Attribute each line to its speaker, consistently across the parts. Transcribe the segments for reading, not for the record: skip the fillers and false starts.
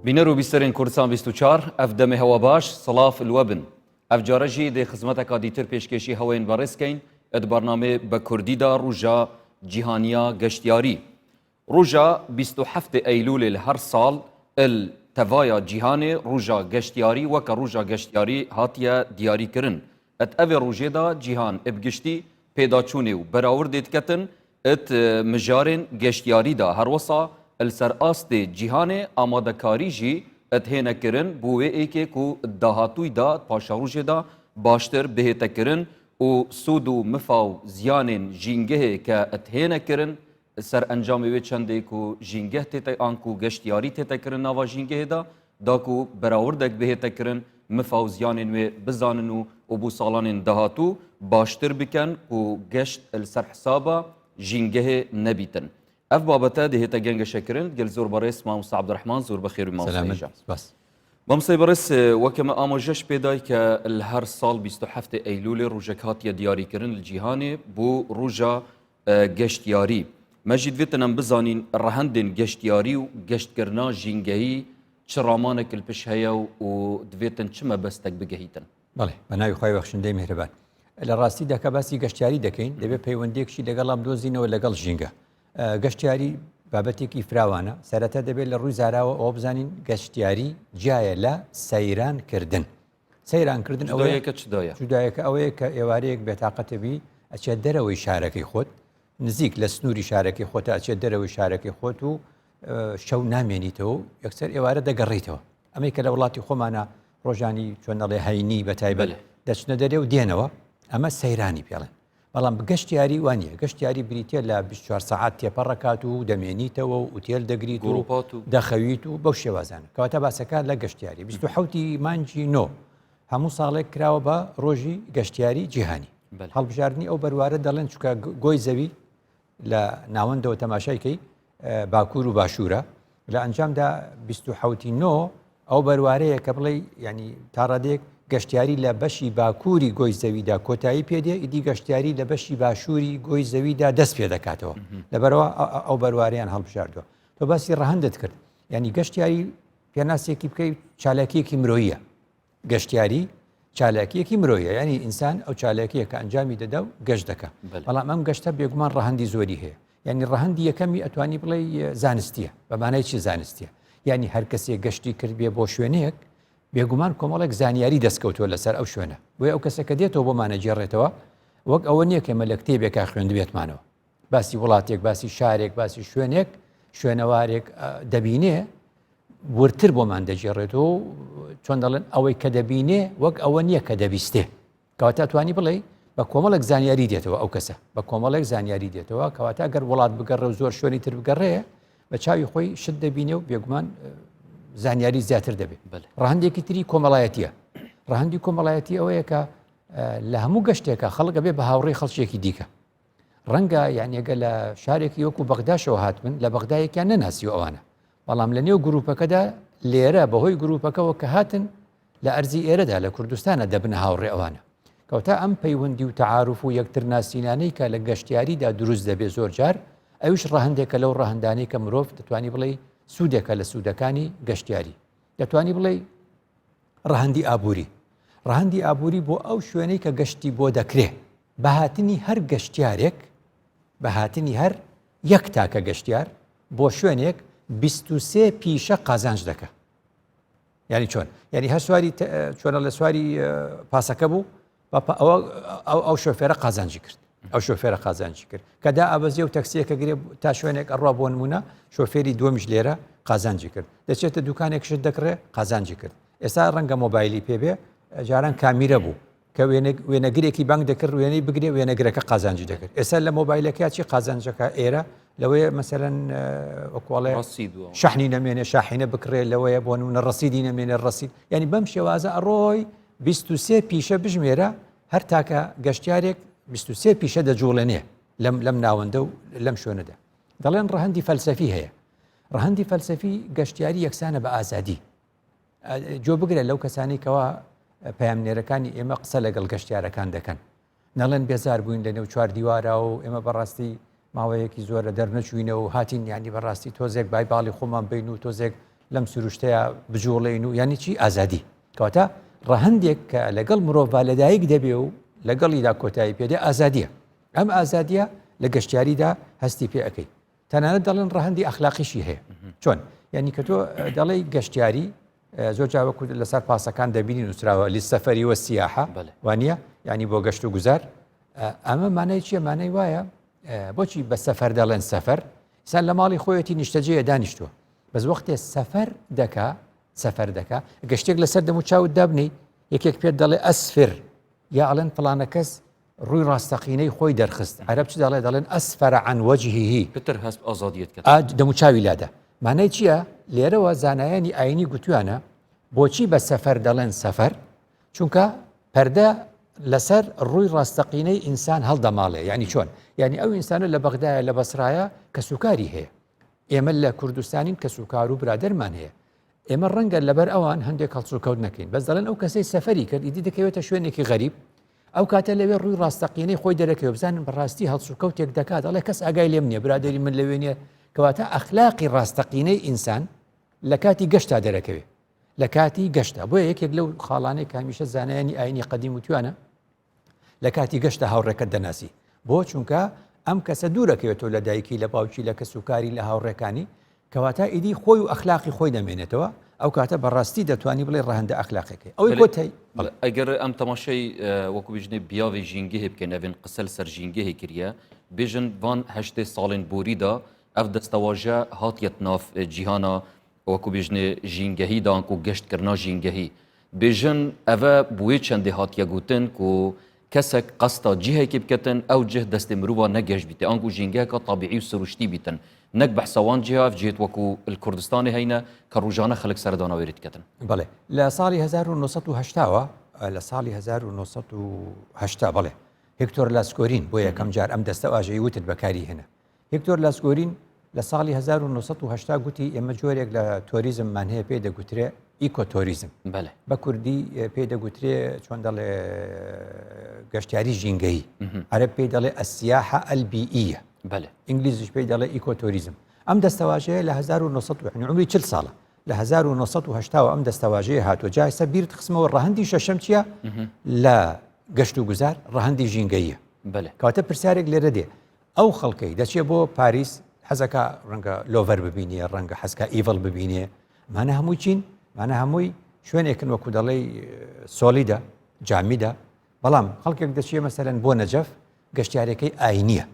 Speaker 1: بینەر و بیستەرین کوردستان 24 ئەف دەمێ هەوە باش سڵاف الوەبن ئەف جارەژی دێ خزمەتێکا دیتر پێشکەشی هەوەین بەڕێزکەین ئەت بەرنامێ بە کوردیدا ڕوژا جیهانیا گەشتیاری ڕوژا 27 ئەیلولێ لە هەر ساڵ تەڤایە جیهانێ ڕوژا گەشتیاری وەکە ڕوژا گەشتیاری هاتیە دیاریکردن ئەت ئەvê ڕوژێدا جیهان ئەبگشتی پێداچوونێ و بەراورد دێتکەتن ئەت مژارên گەشتیاریدا هەروەسا السر ئاستê cîhanê amadekarî jî et hênekirin bû wê êkê ku dahatûyê da paşa rûjê da baştir bihêtekirin û sûd û mifa û ziyanên jîngehê ke et hênekirin ser encamê wê çendê ku jîngeh tête an ku geştiyarî têtekirin nava jîngehê da ku berawirdek bihêtekirin mifa û ziyanên wê bizanin û bû salanên dahatû baştir bikin ku geşt li ser hesaba jîngehê nebîtin. اف بابته دهیتا گنگ شکرین گل زور برس ماموستا عبدالرحمن زور بخیر و ماموستا
Speaker 2: بس
Speaker 1: ماموستا برس وکم آموزش پیدای که هر سال 27 ایلول روزکات دیاری کردن الجهانی بو روزا گشتیاری مجید ویتنم بزانین رهندن گشتیاری و گشتکرنا جنگی چرامان کل پیش هیا و دویتن چما بستک بگهیتن
Speaker 2: بله بنای خوای بخشنده مهربان لراستی دکا باسی گشتیاری دکین دبی پیوندیکشی لگلام دوزینه و لگل جنگه گەشتیاری بابەتێکی فراوانە سەرەتا دەبێت لە ڕووی زاراوە ئەوە بزانین گەشتیاری جایە لە سەیرانکردن سەیرانکردن جودایەکە ئەوەیە کە ئێوارەیەک بێتاقەتەبی ئەچێت دەرەوەی شارەکەی خۆت نزیک لە سنووری شارەکەی خۆتە ئەچێت دەرەوەی شارەکەی خۆت و شەو نامێنیتەوە یەکسەر ئێوارە دەگەڕیتەوە ئەمەی کە لە وڵاتی خۆمانە ڕۆژانی چۆنەڵێ هەینی بەتایبەت دەچنە دەرێ و دێنەوە ئەمە سەیرانی پێڵێن بەڵام گەشتیاری وانە گەشتیاری بریتە لە 24 ساعات تێپەڕکات و دەمێنیتەوە و ئوتێل دەگریت و دەخەویت و بەو شێوازانە کەواتە باسەکان لە گەشتیاری 27 مانجی نۆ هەموو ساڵێک کراوە بە ڕۆژی گەشتیاری جیهانی هەڵبژاردننی ئەو بەروارە دەڵێن چکە گۆی زەوی لە ناوەندەوە تەماشایکەی باکوور و باشوورە لە ئەنجامدا 27 نۆ ئەو بەروارەیە کە بڵێ ینی تاڕادێک گەشتیاری لە بەشی باکووری گۆی زەویدا کۆتایی پێدێ ئیدی گەشتیاری لە بەشی باشووری گۆی زەویدا دەست پێ دەکاتەوە لەبەرەوە ئەو بەرواریان هەڵبژاردووە تۆ باسی ڕەهەندت کرد ینی گەشتیاری پێناسێکی بکەیت چالاکیەکی مرۆییە گەشتیاری چالاکیەکی مرۆیە ینی ئینسان ئەو چالاکیە کە ئەنجامی دەدا و گەشت دەکە بەڵام ئەم گەشتە بێگومان ڕەهەندی زۆری هەیە ینی ڕەهەندی یەکەمی ئەتوانی بڵێ زانستیە بەمانای چی زانستیە ینی هەر کەسێک گەشتی کرد بێ بۆ شوێنەیەک بێگومان کۆمەڵێک زانیاری دەستکەوتووە لەسەر ئەو شوێنە بۆیە ئەو کەسەکە دێتەوە بۆمانە جێڕێتەوە وەک ئەوە نییە کەمە لە کتێبێکا خوێندبێتمانەوە باسی وڵاتێک باسی شارێک باسی شوێنێک شوێنەوارێک دەبینێ ورتر بۆمان دەجێڕێتەوە چۆن دەڵێن ئەوەی کە دەبینێ وەک ئەوە نییە کە دەبیستێ کەواتە توانی بڵێ بە کۆمەڵێک زانیاری دێتەوە ئەو کەسە بە کۆمەڵێک زانیاری دێتەوە کەواتە ئەگەر وڵات بگەڕێ و زۆر شوێنی تر بگەڕێ بە چاوی خۆی شت دەبینێ و بێگومان زانیاری زیاتر دەبێت ڕەهەندێکی تری کۆمەڵایەتیە ڕەهەندی کۆمەڵایەتی ئەوەیە کە لە هەموو گەشتێکە خەڵک بێ بە هاوڕێی خەڵکێکی دیکە ڕەنگە یانیەگە لە شارێکی وەکو بەغداشەوە هاتبن لە بەغدایەکیان نەناسی و ئەوانە بەڵام لە نێو گروپەکەدا لێرە بەهۆی گروپەکەەوە کە هاتن لە ئەرزی ئێرەدا لە کوردستانە دەبنە هاوڕێ ئەوانە کەوتا ئەم پەیوەندی و تەعاروف و یەکتر ناسینانەی کە لە گەشتیاریدا دروست دەبێت زۆر جار ئەویش ڕەهەندێکە لەو ڕەهەندانەی کە مرۆڤ دەتوانی بڵێ سوودێکە لە سوودەکانی گەشتیاری دەتوانی بڵێ ڕەهەندی ئابووری ڕەهەندی ئابووری بۆ ئەو شوێنەی کە گەشتی بۆ دەکرێ بەهاتنی هەر گەشتیارێک بەهاتنی هەر یەک تاکە گەشتیار بۆ شوێنێک 23 پیشە قازانج دەکە ینی چۆن ینی هەر سواری چۆنە لە سواری پاسەکە بوو ئەو شۆفێرە قازانجی کرد ئەو شۆفێرە قازانجی کرد کەدا ئابەزیە و تەکسیەکە گرێ تا شوێنێک ئەڕوا بۆ نمونە شۆفێری دووەمیش لێرە قازانجی کرد دەچێتە دوکانێک شت دەکڕێ قازانجی کرد ئێستا ڕەنگە مۆبایلی پێبێ جاران کامیرە بوو کە وێنەگرێکی بانگ دەکرد وێنەی بگرێ وێنەگرەکە قازانجی دەکرد ئێستا لە مۆبایلەکە چی قازانجەکە ئێرە لەوەیە مەسەرەن وەکوڵێ شەحنی نەمێنێ شاحینە بکڕێ لەوەیە بۆ نمونە ڕەسیدی نەمێنێ ڕەسید ینی بەم شێوازە ئەڕۆی 23 پیشە بژمێرە هەر تاکە گەشتیارێک 23 پیشە دەجوڵێنێ لەم ناوەندە و لەم شوێنەدا دەڵێن ڕەهەندی فەلسەفی هەیە ڕەهەندی فەلسەفی گەشتیاری یەکسانە بە ئازادی جۆ بگرێت لەو کەسانی کەوا پەیامنێرەکانی ئێمە قسە لەگەڵ گەشتیارەکان دەکەن نەڵێن بێزار بووین لە نێو چوار دیوارە و ئێمە بەڕاستی ماوەیەکی زۆرە دەرنەچوینەوە و هاتین ینی بەڕاستی تۆزێک بای باڵی خۆمان بین و تۆزێک لەم سروشتەیە بجوڵێن و یعنی چی ئازادی کەواتە ڕەهندێک کە لەگەڵ مرۆڤ لەدایک دەبێ و لەگەڵیدا کۆتایی پێدە ئازادیە ئەم ئازادیە لە گەشتیاریدا هەستی پێ ئەەکەی تەنانەت دەڵێن ڕەهندی ئەخلاقیشی هەیە چۆن یعنی کە تۆ دەڵێ گەشتیاری زۆر جاوەکو لەسەر پاسەکان دەبینی نووسراوە لیسەفەری وە سیاحە وانە ینی بۆ گەشت و گوزار ئەمە مانای چیە مانای وایە بۆچی بە سەفەر دەڵێن سەفەر سان لە ماڵی خۆیەتی نیشتەجێ دانیشتووە بەس وەختێ سەفەر دەکا گەشتێک لەسەر دەم و چاوت دابنی یەکێک پێت دەڵێ ئەسفر یا ئەڵێن فڵانە کەس ڕووی ڕاستەقینەی خۆی دەرخست عەرەب چ دەڵێن ئەسفەرە عن وەجهیهی
Speaker 1: پتر هەست ئازادیت کرد
Speaker 2: دەم و چاوی لادا مانای چییە لێرەوە زانایانی ئاینی گوتویانە بۆچی بە سەفەر دەڵێن سەفەر چونکە پەردە لەسەر ڕووی ڕاستەقینەی ئینسان هەڵدەماڵێ ینی چۆن ینی ئەو ئینسانە لە بەغدایە لە بەسرایە کە سوکاری هەیە ئێمە لە کوردستانین کە سوکار و برادەرمان هەیە ئێمە ڕەنگە لەبەر ئەوان هەندێک هەڵسوکەوت نەکەین بەس دەڵێن ئەو کەسەی سەفەری کرد ئیدی دەکەوێتە شوێنێکی غەریب ئەو کاتە لەوێ ڕووی ڕاستەقینەی خۆی دەرەکەوێت بزانن بەڕاستی هەڵسوکەوتێک دەکات دەڵێ کەس ئاگای لێم نییە برادری من لەوێ نیە کەواتە ئەخلاقی ڕاستەقینەی ئینسان لە کاتی گەشتا دەرەکەوێت لە کاتی گەشتا بۆ یەکێک لەو خاڵانەی کامیشە زانایانی ئاینی قەدیم وتوانە لە کاتی گەشتە هاوڕێکەت دەناسی بۆ چونکە ئەم کەسە دوورەکەوێتەوە لە دایکی لە باوکی لە کەسوکاری لە هاوڕێکانی کەواتە ئیدی خۆی و ئەخلاقی خۆی دەمێنێتەوە ئەو کاتە بەڕاستی دەتوانی بڵێ ڕەهەندە ئەخلاقەکەی ئەوەی کۆتەی
Speaker 1: ئەگەر ئەم تەماشای وەکو بژنێ بیاوی ژینگەهێ بکەن ئەڤێن قسەل سەر ژینگەهێ کردە بێژن وان هەشتێ ساڵên بوریدا ئەف دەستەواژە هاتیەت ناف جیهانا وەکو بێژنێ ژینگەهی دانک و گەشتکردنا ژینگەهی بێژن ئەvە بوێ چەندێ هاتیە گوتن و کەسێک قەستا جیهێکی بکەتن ئەو جه دەستێ مرۆڤ نەگەشت بیتێ ئەنگ و ژینگەکە طبیعی و سروشتی بیتن نەک بەحسەوان جیهاف جێت وەکو کوردستانی هەینە کە ڕۆژانە خەڵک سەرداناوێت کەتن
Speaker 2: بڵێ لە ساڵی 1970ەوە لە ساڵی 1970 بڵێ هێکتۆر لاسکۆرین بۆ یەکەم جار ئەم دەستە ئاژەی وتت بەکاری هێنا هێکتۆر لاسکۆرین لە ساڵی 1970 گوتی ئێمە جۆرێک لە تۆریزممان هەیە پێ دەگوترێ ئیکۆتۆریزم بە کوردی پێ دەگوترێ چۆن دەڵێ گەشتیاری ژینگەی عەرەب پێی دەڵێ ئەسیاحە ئەلبیئیە ئینگلیزیش پێی دەڵێ ئیکۆتۆریزم ئەم دەستەواژەیە لە 1970 عمری 40 ساڵە لە 1970 ئەم دەستەواژەیە هاتووە جا ئێستا بیرت خستمەوە ڕەهەندی شەشەم چییە لە گەشت و گوزار ڕەهەندی ژینگەییە کەواتە پرسیارێک لێرە دێ ئەو خەڵکەی دەچێ بۆ پاریس حەزەکە ڕەنگە لۆڤەر ببینێ ڕەنگە حەزکە ئیڤڵ ببینێ مانە هەمووی چین مانە هەمووی شوێنێکن وەکو دەڵێ سۆلیدا جامیدا بەڵام خەڵکێک دەچێ مەسەرەن بۆ نەجەف گەشتیارەکەی ئاینیە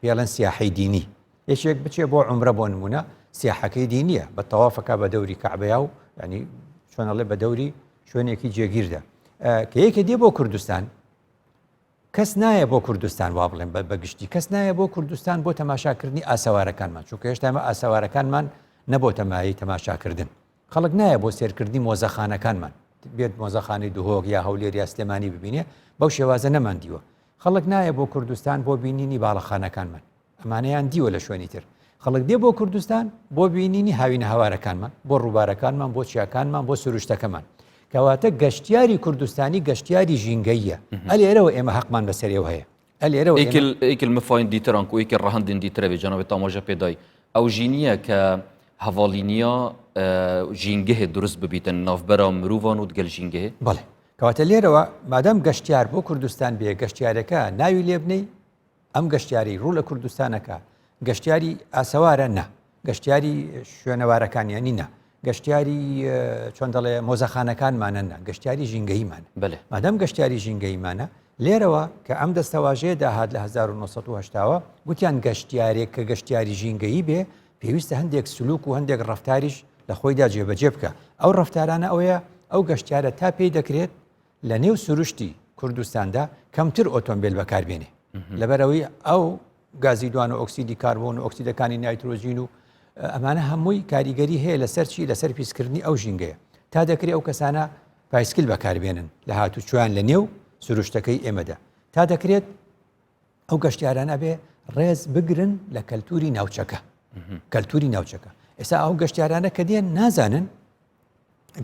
Speaker 2: یاڵەن سیاحەی دینی یەکێک بچێ بۆ عومرە بۆ نمونە سیاحەکەی دینیە بە تەوافەکە بە دەوری کەعبەیە و ینی چۆنەڵێ بە دەوری شوێنێکی جێگیردا کە یەکێ دێ بۆ کوردستان کەس نایە بۆ کوردستان وا بڵێن بەگشتی کەس نایە بۆ کوردستان بۆ تەماشاکردنی ئاسەوارەکانمان چونکە هێشتا ئێمە ئاسەوارەکانمان نەبۆ تەمایی تەماشاکردن خەڵک نایە بۆ سێرکردنی مۆزەخانەکانمان بێت مۆزەخانی دوهۆک یا هەولێر یا سلێمانی ببینێ بەو شێوازە نەماندیوە خەڵک نایە بۆ کوردستان بۆ بینینی باڵەخانەکانمان ئەمانەیان دیوە لە شوێنی تر خەڵک دێ بۆ کوردستان بۆ بینینی هاوینە هەوارەکانمان بۆ ڕووبارەکانمان بۆ چیاکانمان بۆ سروشتەکەمان کەواتە گەشتیاری کوردستانی گەشتیاری ژینگەییە ئەلێرەوە ئێمە حەقمان بەسەرێەوە هەیە ئەلێرەوە
Speaker 1: ئیکل مفاین دیتران و ئیکل ڕەهەندین دیترە بێ جەنابێت تاماژە پێدای ئەو ژینیە کە هەڤاڵینیا ژینگەهێ دروست ببیتن ناوبەرە مرۆڤان و دگەل ژینگەهێ
Speaker 2: بەڵێ کەواتە لێرەوە مادام گەشتیار بۆ کوردستان بێ گەشتیارەکە ناوی لێ بنەی ئەم گەشتیاری ڕوو لە کوردستانەکە گەشتیاری ئاسەوارە نە گەشتیاری شوێنەوارەکانیانی نە گەشتیاری چۆن دەڵێ مۆزەخانەکانمانە نە گەشتیاری ژینگەییمانە مادام گەشتیاری ژینگەییمانە لێرەوە کە ئەم دەستەواژەیە داهات لە 1970ەوە گوتیان گەشتیارێک کە گەشتیاری ژینگەیی بێ پێویستە هەندێک سلوک و هەندێک ڕەفتاریش لە خۆیدا جێبەجێ بکە ئەو ڕەفتارانە ئەوەیە ئەو گەشتیارە تا پێی دەکرێت لە نێو سروشتی کوردستاندا کەمتر ئۆتۆمبیل بەکاربێنێ لەبەرەوەی ئەو گازی دوان و ئۆکسیدی کاربۆن و ئۆکسیدەکانی نایترۆژین و ئەمانە هەمووی کاریگەری هەیە لەسەر چی لەسەر پیسکردنی ئەو ژینگەیە تا دەکرێت ئەو کەسانە پایسکل بەکاربێنن لە هاتوچویان لە نێو سروشتەکەی ئێمەدا تا دەکرێت ئەو گەشتیارانە بێ ڕێز بگرن لە کەلتوری ناوچەکە کەلتوری ناوچەکە ئێستا ئەو گەشتیارانە کە دێن نازانن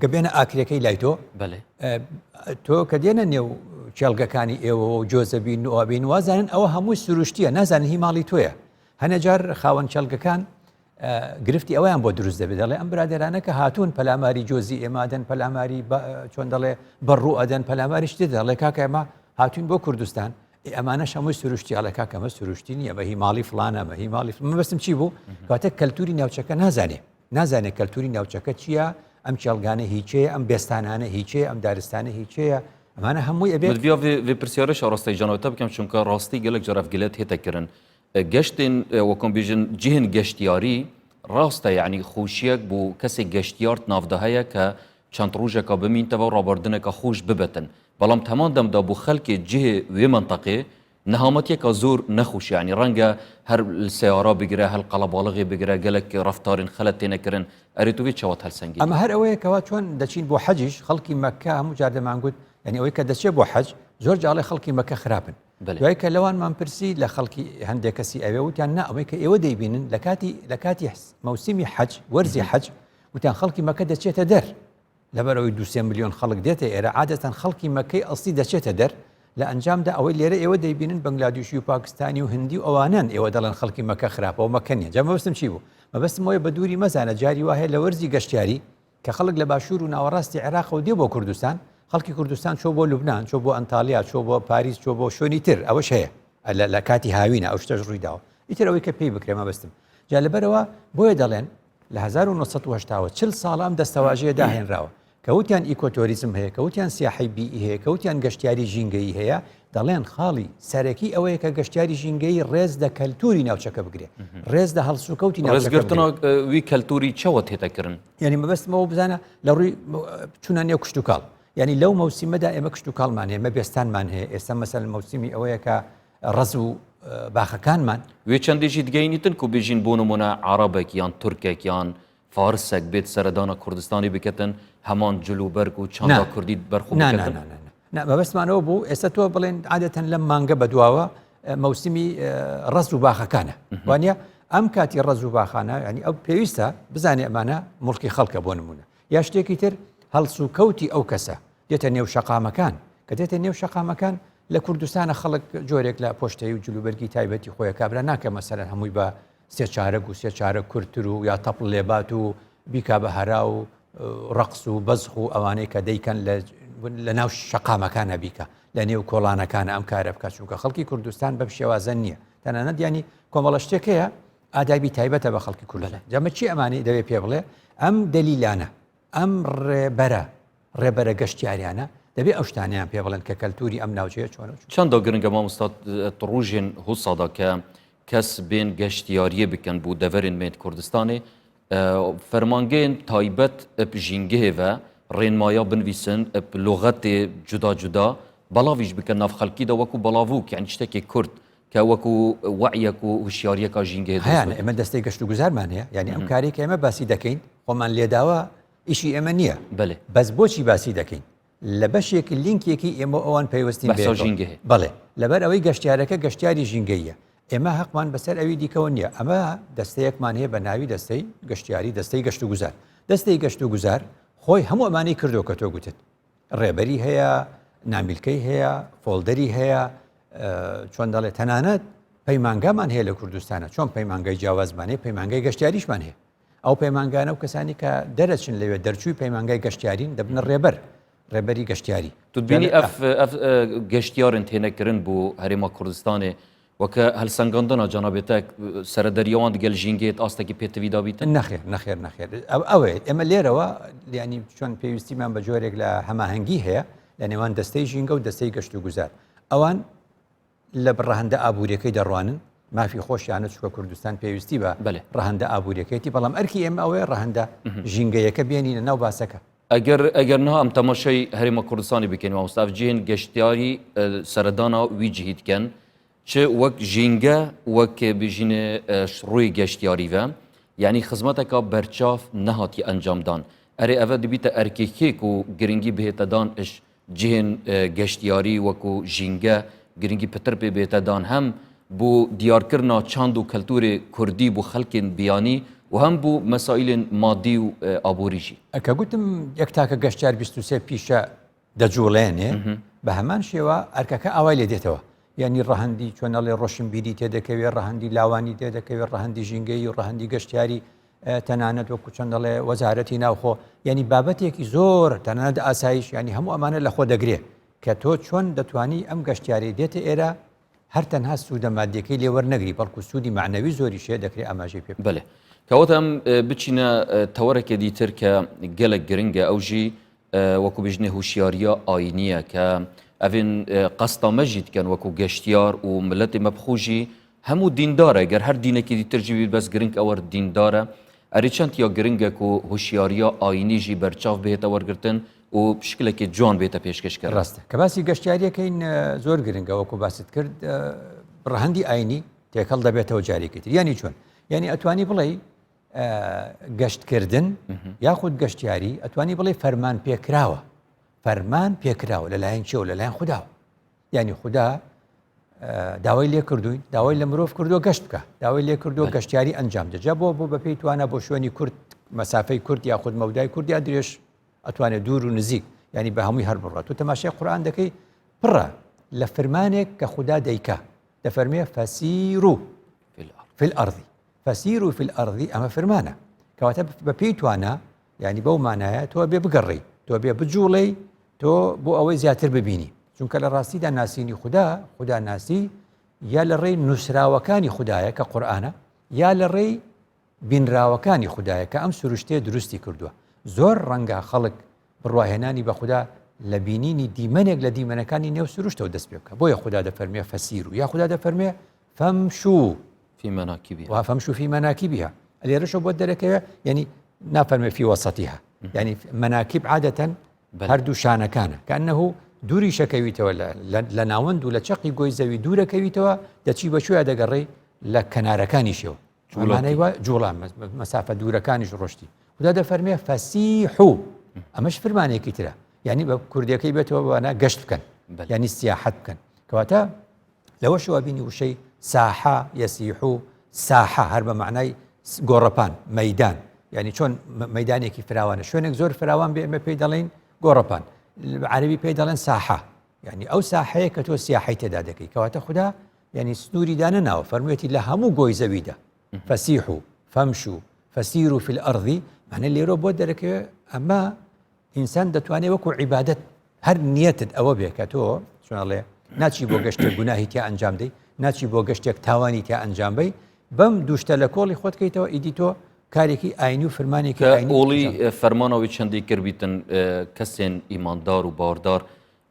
Speaker 2: گە بێنە ئاکرەکەی لای تۆ تۆ کە دێنە نێو چێڵگەکانی ئێوە و جۆزەبین و ئابین وازانن ئەوە هەمووی سروشتیە نازانن هی ماڵی تۆیە هەنە جار خاوەن چێڵگەکان گرفتی ئەویان بۆ دروست دەبێت دەڵێ ئەم برادرانە کە هاتوون پەلاماری جۆزی ئێمادەن پەلاماری چۆن دەڵێ بەڕوو ئەدەن پەلاماری شتێ دەڵێ کاکە ئێمە هاتوین بۆ کوردستان ئەمانە شەمووی سروشتی ئەڵێ کاکەمە سروشتی نییە بە هی ماڵی فلانە بە هی ماڵی مەبەستم چی بوو کاتە کەلتوری ناوچەکە نازانێت کەلتوری ناوچەکە چییە ئەم چێڵگانە هیچەیە ئەم بێستانانە هیچەیە ئەم دارستانە هیچەیە ئەمانە هەمووی ئەبێت
Speaker 1: vê pirsiyarê ڕاستی جانەوەتە بکەم چونکە ڕاستی gelek جارaf gelek hêtekirin geştên wekom bêjin cihên geştiyarî rast e yanî xweşiyek bû kesek geştiyar navde heye ke çend rojeka bimîn teva rabardineka xweş bibetin belam teman demda bû xelkê cihê wê menteqê nehametiyeka zor nexweş yanî renge her seyara bigire hel qelebalixê bigire gelek reftarên xelet têne kirin erê tu vê çawa helsengî
Speaker 2: ئەمە هەر ئەوەیە کەوا چۆن دەچین بۆ حەجیش خەڵکی مەکە هەموو جار دەمانگوت ینی ئەوەی کە دەچێت بۆ حەج زۆر جاڵێ خەڵکی مەکە خراپن دوای کە لەوانمان پرسی لە خەڵکی هەندێک کەسی ئەوێ وتیان نا ئەوەی کە ئێوە دەیبینن لە کاتی مەوسیمی حەج وەرزی حەج وتیان خەڵکی مەکە دەچێتە دەر لەبەرەوەی 2 ملیۆن خەڵک دێتە ئێرە عادەتەن خەڵکی مەکەی ئەسڵی دەچێتە دەر لە ئەنجامدا ئەوەی لێرە ئێوە دەیبینن بەنگلادیشی و پاکستانی و هندی و ئەوانن ئێوە دەڵێن خەڵکی مەکە خراپەوە مەکە نیە جا مەبەستم چی بوو مەبەستم وایە بە دووری مەزانە جاری وایە لە وەرزی گەشتیاری کە خەڵک لە باشوور و ناوەڕاستی عێراقەوە دێ بۆ کوردستان خەڵکی کوردستان چۆ بۆ لوبنان چۆ بۆ ئەنتالیا چۆ بۆ پاریس چۆ بۆ شوێنی تر ئەوەش هەیە لە کاتی هاوینە ئەو شتەش ڕوویداوە ئیتر ئەوەی کە پێی بکرێ مەبەستم جا لەبەرەوە بۆیە دەڵێن لە 1970 40 ساڵ ئەم دەستەواژەیە داهێنراوە کەوتیان ئیکۆتۆریزم هەیە کەوتیان سیاحی بیئی هەیە کەوتیان گەشتیاری ژینگەی هەیە دەڵێن خاڵی سەرەکی ئەوەیە کە گەشتیاری ژینگەی ڕێز دە کەلتوری ناوچەکە بگرێت ڕێز دە هەڵسوکەوتی
Speaker 1: ڕێزگرتنە وی کەلتوری چەوە تێتەکردن
Speaker 2: یعنی مەبەستمەوە بزانە لە ڕووی چونە نێو کشت و کاڵ ینی لەو مەوسیمەدا ئێمە کشت و کاڵمان هەیە ئێمە بێستانمان هەیە ئێستا مەسەل مەوسیمی ئەوەیە کە ڕز و باخەکانمان
Speaker 1: وێ چەندێژی دگەینیتن و بێژین بۆ نمونە عربێک یان تورکێک یان فارسێک بێت سەردانە کوردستانی بکەتن هەمان جلوبەرگ و چەندە کوردی بەرخۆ بکەتن
Speaker 2: مەبەستمانەوە بوو ئێستا تۆ بڵێن عادەتەن لەم مانگە بەدواوە مەوسیمی ڕز و باخەکانە وانە ئەم کاتی ڕز و باخانە ینی ئەو پێویستە بزانێ ئەمانە مڵکی خەڵکە بۆ نمونە یا شتێکی تر هەڵسو کەوتی ئەو کەسە دێتە نێو شەقامەکان کە دێتە نێو شەقامەکان لە کوردستانە خەڵک جۆرێک لە پۆشتەی و جلوبەرگی تایبەتی خۆیە کابرا ناکە مەسەرەن هەمووی بە سێ چارەک و سێ چارە کورتتر و یا تەپڵ لێبات و بیکا بە هەرا و ڕقس و بەزخ و ئەوانەی کە دەیکەن لە ناو شەقامەکانە بیکە لە نێو کۆڵانەکانە ئەم کارە بکات چونکە خەڵکی کوردستان بەم شێوازە نییە تەنانەت ینی کۆمەڵە شتێکەیە ئادابی تایبەتە بە خەڵکی کوردستان جەمە چی ئەمانی دەوێت پێ بڵێ ئەم دەلیلانە ئەم ڕێبەرە گەشتیاریانە دەبێت ئەو شتانیان پێ بڵێن کە کەلتوری ئەم ناوچەیە چۆن
Speaker 1: چەندە گرنگە مامۆستا ڕۆژێن هوسادا کە کەس بێن گەشتیاریە بکەن بوو دەڤەرێن مێت کوردستانی فەرمانگەیەن تایبەت ژینگەهێ və ڕێنمایا بنویسن لغەتێ جودا جودا بەڵاویش بکەن ناو خەڵکیدا وەکو بەڵاووک یعنی شتێکی کورد کە وەکو وعیەک و هوشیاریەکە ژینگەهێ
Speaker 2: هەیە ئێمە دەستەی گەشت و گوزارمان هەیە یعنی ئەم کارێک ئێمە باسی دەکەین خۆمان لێداوە ئیشی ئێمە نییە
Speaker 1: بەێ
Speaker 2: بەس بۆچی باسی دەکەین لە بەشێکی لینکێکی ئێمە ئەوان پەیوەستی
Speaker 1: ژینگەهێ
Speaker 2: بڵێ لەبەر ئەوەی گەشتیارەکە گەشتیاری ژینگەیە ئێمە حەقمان بەسەر ئەوی دیکەوە نییە ئەمە دەستەیەکمان هەیە بە ناوی دەستەی گەشتیاری دەستەی گەشت و گوزار دەستەی گەشت و گوزار خۆی هەموو ئەمانەی کردو کە تۆ گوتت ڕێبەری هەیە نامیلکەی هەیە فۆلدەری هەیە چۆن دەڵێ تەنانەت پەیمانگامان هەیە لە کوردستانە چۆن پەیمانگای جیاوازمانەیە پەیمانگای گەشتیاریشمان هەیە ئەو پەیمانگانە و کەسانی کە دەرەچن لەوێ دەرچووی پەیمانگای گەشتیارین دەبنە ڕێبەری گەشتیاری
Speaker 1: توبینی ئەف گەشتیارن تێنەکردن بۆ هەرێما کوردستانê وەکە هەلسەنگاندنا جانابێتە سەردەریەوان دگەل ژینگێت ئاستێکی پێتەویدا بیتن
Speaker 2: نەخێر ئەوەیە ئێمە لێرەوە ینی چۆن پێویستیمان بە جۆرێک لە هەماهەنگی هەیە لە نێوان دەستەی ژینگە و دەستەی گەشت و گوزار ئەوان لە ڕەهەندە ئابوووریەکەی دەڕوانن مافی خۆشیانە چووکە کوردستان پێویستی بە ڕەهەندە ئابوووریەکەیەتی بەڵام ئەرکی ئێمە ئەوەیە ڕەهەندە ژینگەیەکە بێنینە ناو باسەکە
Speaker 1: ئەگەر نها ئەم تەماشای هەرێمە کوردستانی بکەین مامۆستا جێن گەشتیاری سەردانا وی جهیدکەن چ وەک ژینگە وەک بژینێ ڕووی گەشتیاریڤە یعنی خزمەتێکا بەرچاف نەهاتی ئەنجامدان ئەرێ ئەvە دەبیتە ئەرکێکێک و گرنگی بهێتەدان ئش جێن گەشتیاری وەکو ژینگە گرنگی پتر پێ بێتەدان هەم بۆ دیارکردنا چاند و کەلتورێ کوردی بۆ خەڵکێن بیانی و هەم بۆ مەسائلên مادی و ئابووریژی
Speaker 2: ئەکە گوتم یەک تاکە گەشتیار 23 پیشە دەجوڵێنێ بە هەمان شێوە ئەرکەکە ئاوای لێ دێتەوە یعنی ڕەهەندی چۆنەڵێ ڕۆشنبیری تێدەکەوێت ڕەهەندی لاوانی تێدەکەوێت ڕەهەندی ژینگەی و ڕەهەندی گەشتیاری تەنانەت وەکو چەندەڵێ وەزارەتی ناوخۆ ینی بابەتێکی زۆر تەنانەت ئاسایش ینی هەموو ئەمانە لە خۆ دەگرێت کە تۆ چۆن دەتوانی ئەم گەشتیاری دێتە ئێرە هەر تەنها سوودە مادیەکەی لێوەرنەگری بەڵکو سوودی معنەوی زۆری شێ دەکرێت ئاماژەی پێ
Speaker 1: بڵێ کەواتەم بچینە تەوەرەکێ دیتر کە گەلک گرنگە ئەوژی وەکو بژنێ هوشیاریە ئاینیە کە ئەڤین قەستا مەژیدکەن وەکو گەشتیار و ملەتی مەبخوژی هەموو دیندارە گەر هەر دینێکی دیتر جیوی بەس گرنگ ئەوە دیندارە ئەری چەند یا گرنگێک و هوشیاریە ئاینیژی بەرچاو بێتە وەرگرتن و پشکلێکی جوان بێتە پێشکەشکە
Speaker 2: ڕاستە کە باسی گەشتیاریەکەین زۆر گرنگە وەکو باست کرد ڕەهەندی ئاینی تێکەڵ دەبێتەوە جارێکی تر ینی چۆن ینی ئەتوانی بڵێ گەشتکردن یاخود گەشتیاری ئەتوانی بڵێ فەرمان پێکراوە فەرمان پێکراوە لەلایەن چێوە لەلایەن خودداوە ینی خوددا داوای لێ کردوین داوای لە مرۆڤ کردووە گەشت بکە داوای لێ کردووە گەشتیاری ئەنجام دەجا بۆ بەپێی توانە بۆ شوێنی کورد مەسافەی کورد یاخود مەودای کورد یا درێژ ئەتوانێت دوور و نزیک ینی بە هەمووی هەر بڕات و تەماشای قورئان دەکەی پڕە لە فرمانێک کە خوددا دەیکا دەفەرمێ فەسیروا فی الأرض فەسیروا فی الأرض ئەمە فرمانە کەواتە بەپێی توانە ینی بەو مانایە تۆ بێ بگەڕێی تۆ بێ بجوڵەی تۆ بۆ ئەوەی زیاتر ببینی چونکە لە ڕاستیدا ناسینی خوددا ناسی یا لە ڕێی نووسراوەکانی خوددایە کە قورئانە یا لە ڕێی بینراوەکانی خوددایە کە ئەم سروشتێ دروستی کردووە زۆر ڕەنگە خەڵک بڕواهێنانی بە خوددا لە بینینی دیمەنێک لە دیمەنەکانی نێو سروشتەوە دەست پێ بکە بۆیە خوددا دەفەرمێ فەسیر و یا خوددا دەفەرمێ فەمشو فەمشو فی مەناکیبها لێرەشەوە بۆ دەرەکەوێ ینی نافەرمێ فی وەسەتیها ینی مەناکیب عادەتەن هەردوو شانەکانە کەئەنەهو دووری شەکەویتەوە لە ناوەند و لە چەقی گۆی زەوی دوورەکەویتەوە دەچی بەشویە دەگەڕێ لە کەنارەکانی شێوە جوڵان مەسافە دوورەکانیش ڕۆشتی خوددا دەفەرمێ فەسیحوا ئەمەش فرمانێکی ترە یعنی بە کوردیەکەی بێتەوە بەوانە گەشت بکەن ینی سیاحەت بکەن کەواتە لەوە شەوە بینی وشەی ساحە یەسیحو ساحە هەر بە معنای گۆڕەپان مەیدان ینی چۆن مەیدانێکی فراوانە شوێنێک زۆر فراوان بێ ئێمە پێی دەڵێن گۆڕەپان عەرەبی پێی دەڵێن ساحە ینی ئەو ساحەیە کە تۆ سیاحەی تێدا دەکەی کەواتە خوددا ینی سنووری دانەناوە فەرموویەتی لە هەموو گۆی زەویدا فەسیحوا فەمشوا فەسیروا فی الأرض معنە لێرە بۆ دەرەکەوێ ئەمە ئینسان دەتوانێت وەکو عیبادەت هەر نیەتت ئەوە بێ کە تۆ چۆنەڵێ ناچی بۆ گەشتێک گوناهی تیا ئەنجام دەی ناچی بۆ گەشتێک تاوانی تیا ئەنجام بەی بەم دووشتە لە کۆڵی خۆت کەیتەوە ئیدی تۆ کارێکی ئاینی و فرمانێکی
Speaker 1: ئۆڵی فەرمانەوەی چەندی کردبیتن کەسێن ئیماندار و باردار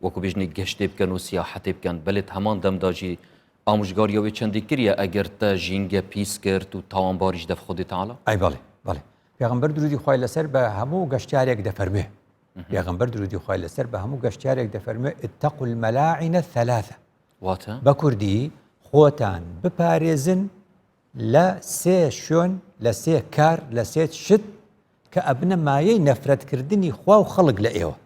Speaker 1: وەکو بژنی گەشتێ بکەن و سیاحەتێ بکەن بەلێت هەمان دەمداژی ئامۆژگاریەوەی چەندی کردە ئەگەر تە ژینگە پیس کرد و تاوانباریش دەف خودی تاالە
Speaker 2: ئای بەڵێ بەڵێ پێغەمبەر درودی خوای لەسەر بە هەموو گەشتارێک دەفەرمێ پێغەمبەر درودی خوای لەسەر بە هەموو گەشتارێک دەفەرمێ اتقوا الملاعن الثلاثة
Speaker 1: واتە
Speaker 2: بە کوردی خۆتان بپارێزن لە سێ شوێن لە سێ کار لە سێ شت کە ئەبنە مایەی نەفرەتکردنی خوا و خەڵک لە ئێوە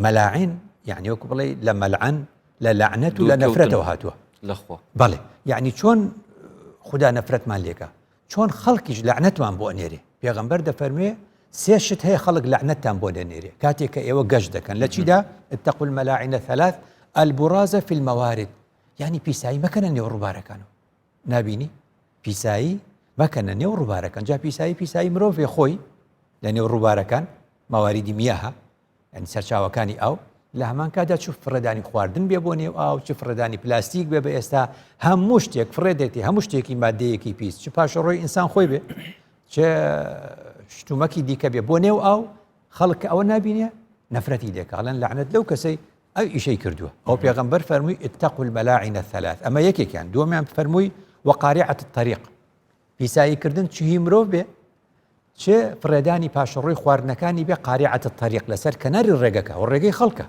Speaker 2: مەلاعین یعنی وەکو بڵێ لە مەلعن لە لەعنەت و لە نەفرەتەوە هاتووە
Speaker 1: لەخوا
Speaker 2: بەڵێ یعنی چۆن خوددا نەفرەتمان لێکە چۆن خەڵکیش لەعنەتمان بۆ ئەنێرێ پێغەمبەر دەفەرمێ سێ شت هەیە خەڵک لەعنەتتان بۆ دەنێرێ کاتێک کە ئێوە گەشت دەکەن لە چیدا اتقوا الملاعن الثلاث البراز في الموارد یعنی پیسایی مەکەنە نێو ڕووبارەکانەوە نابینی پیسایی مەکەنە نێو ڕووبارەکان جا پیسایی مرۆڤێ خۆی لە نێو ڕووبارەکان ماواریدی میاها ینی سەرچاوەکانی ئاو لە هەمان کادا چ فڕێدانی خواردن بێ بۆ نێو ئاو چ فڕێدانی پلاستیک بێ بە ئێستا هەموو شتێک فڕێدێتی هەموو شتێکی مادەیەکی پیس چ پاشەڕۆی ئینسان خۆی بێ چ شتومەکی دیکە بێ بۆ نێو ئاو خەڵک ئەوە نابینێ نەفرەتی لێکاڵەن لەعنەت لەو کەسەی ئەو ئیشەی کردووە ئەو پێغەمبەر فەرمووی اتقوا الملاعن الثلاث ئەمە یەکێکیان دووەمیان فەرمووی وقارعة الطريق پیساییکردن چی مرۆڤ بێ چ فڕێدانی پاشەڕۆی خواردنەکانی بێ قارعة الطريق لەسەر کەناری ڕێگەکە و ڕێگەی خەڵکە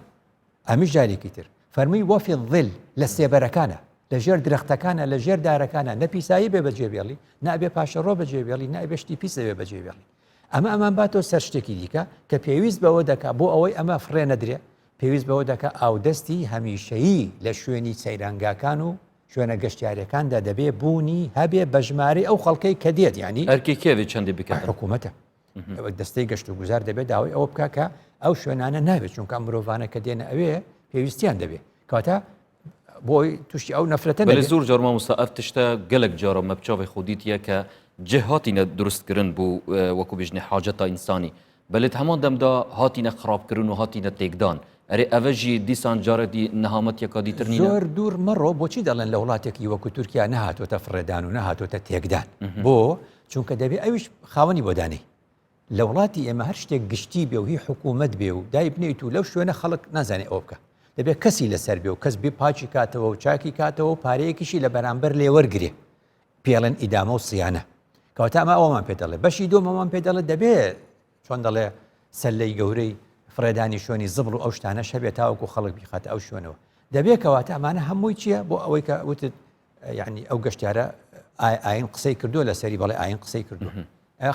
Speaker 2: ئەمیش جارێکی تر فەرمووی وفي الظل لە سێبەرەکانە لە ژێر درەختەکانە لە ژێر دارەکانە نە پیسایی بێ بەجێبێڵی نابێ پاشەڕۆ بەجێبێڵی نابێ شتی پیسە بێ بەجێبێڵی ئەمان باتەوە سەر شتێکی دیکە کە پێویست بەوە دەکا بۆ ئەوەی ئەمە فڕێ نەدرێ پێویست بەوە دەکە ئاودەستی هەمیشەیی لە شوێنی سەیرانگاکان و شوێنە گەشتیارەکاندا دەبێ بوونی هەبێ بە ژمارەی ئەو خەڵکەی کە دێت ینی
Speaker 1: ئەرکی کێوێ چەندی بکات
Speaker 2: حکوومەتە دەستەی گەشت و گوزار دەبێت داوای ئەوە بکە کە ئەو شوێنانە ناوێت چونکە مرۆڤانە کە دێنە ئەوێ پێویستیان دەبێت کەواتە بۆی تووشی ئەو نەفرەتە
Speaker 1: بەێ
Speaker 2: نەبێت.
Speaker 1: زۆر جارما مستا ئەف تشتە gelek جارە مەبچاوی خودیتیە کە جه هاتینە دروستکردن بوو وەکو بژنی حاجەتا ئینسانی بەلێت هەمان دەمدا هاتینە خراپکردن و هاتینە تێکدان ئەرێ ئەvە ژی دیسان جارەتی نەهامەتیەکە دیترنی
Speaker 2: زۆر دوور مەڕۆ بۆچی دەڵێن لە وڵاتێکی وەکو تورکیا نەهاتۆتە فڕێدان و نەهاتۆتە تێکدان بۆ چونکە دەبێت ئەویش خاوەنی بۆدانی لە وڵاتی ئێمە هەر شتێک گشتی بێ و هی حکوومەت بێ و دای بنیت و لەو شوێنە خەڵک نازانێ ئەو بکە دەبێت کەسی لەسەر بێ و کەس بێ پاچی کاتەوە و چاکی کاتەوە و پارەیەکیشی لە بەرامبەر لێ وەرگێ پێڵەن ئیدامە و سیانە کەواتە ئەمە ئەومان پێ دەڵێ بەشی دۆمەمان پێ دەڵێ دەبێت چۆن دەڵێ سەلەی گەورەی فرێدانی شوێنی زبڵ و ئەو شتانە شەبێت تاوەکو خەڵک بیخاتە ئەو شوێنەوە دەبێت کەواتە ئەمانە هەمووی چییە بۆ ئەوەی کە وتت یعنی ئەو گەشتیارە ئاین قسەی کردووە لەسەری بەڵێ ئاین قسەی کردو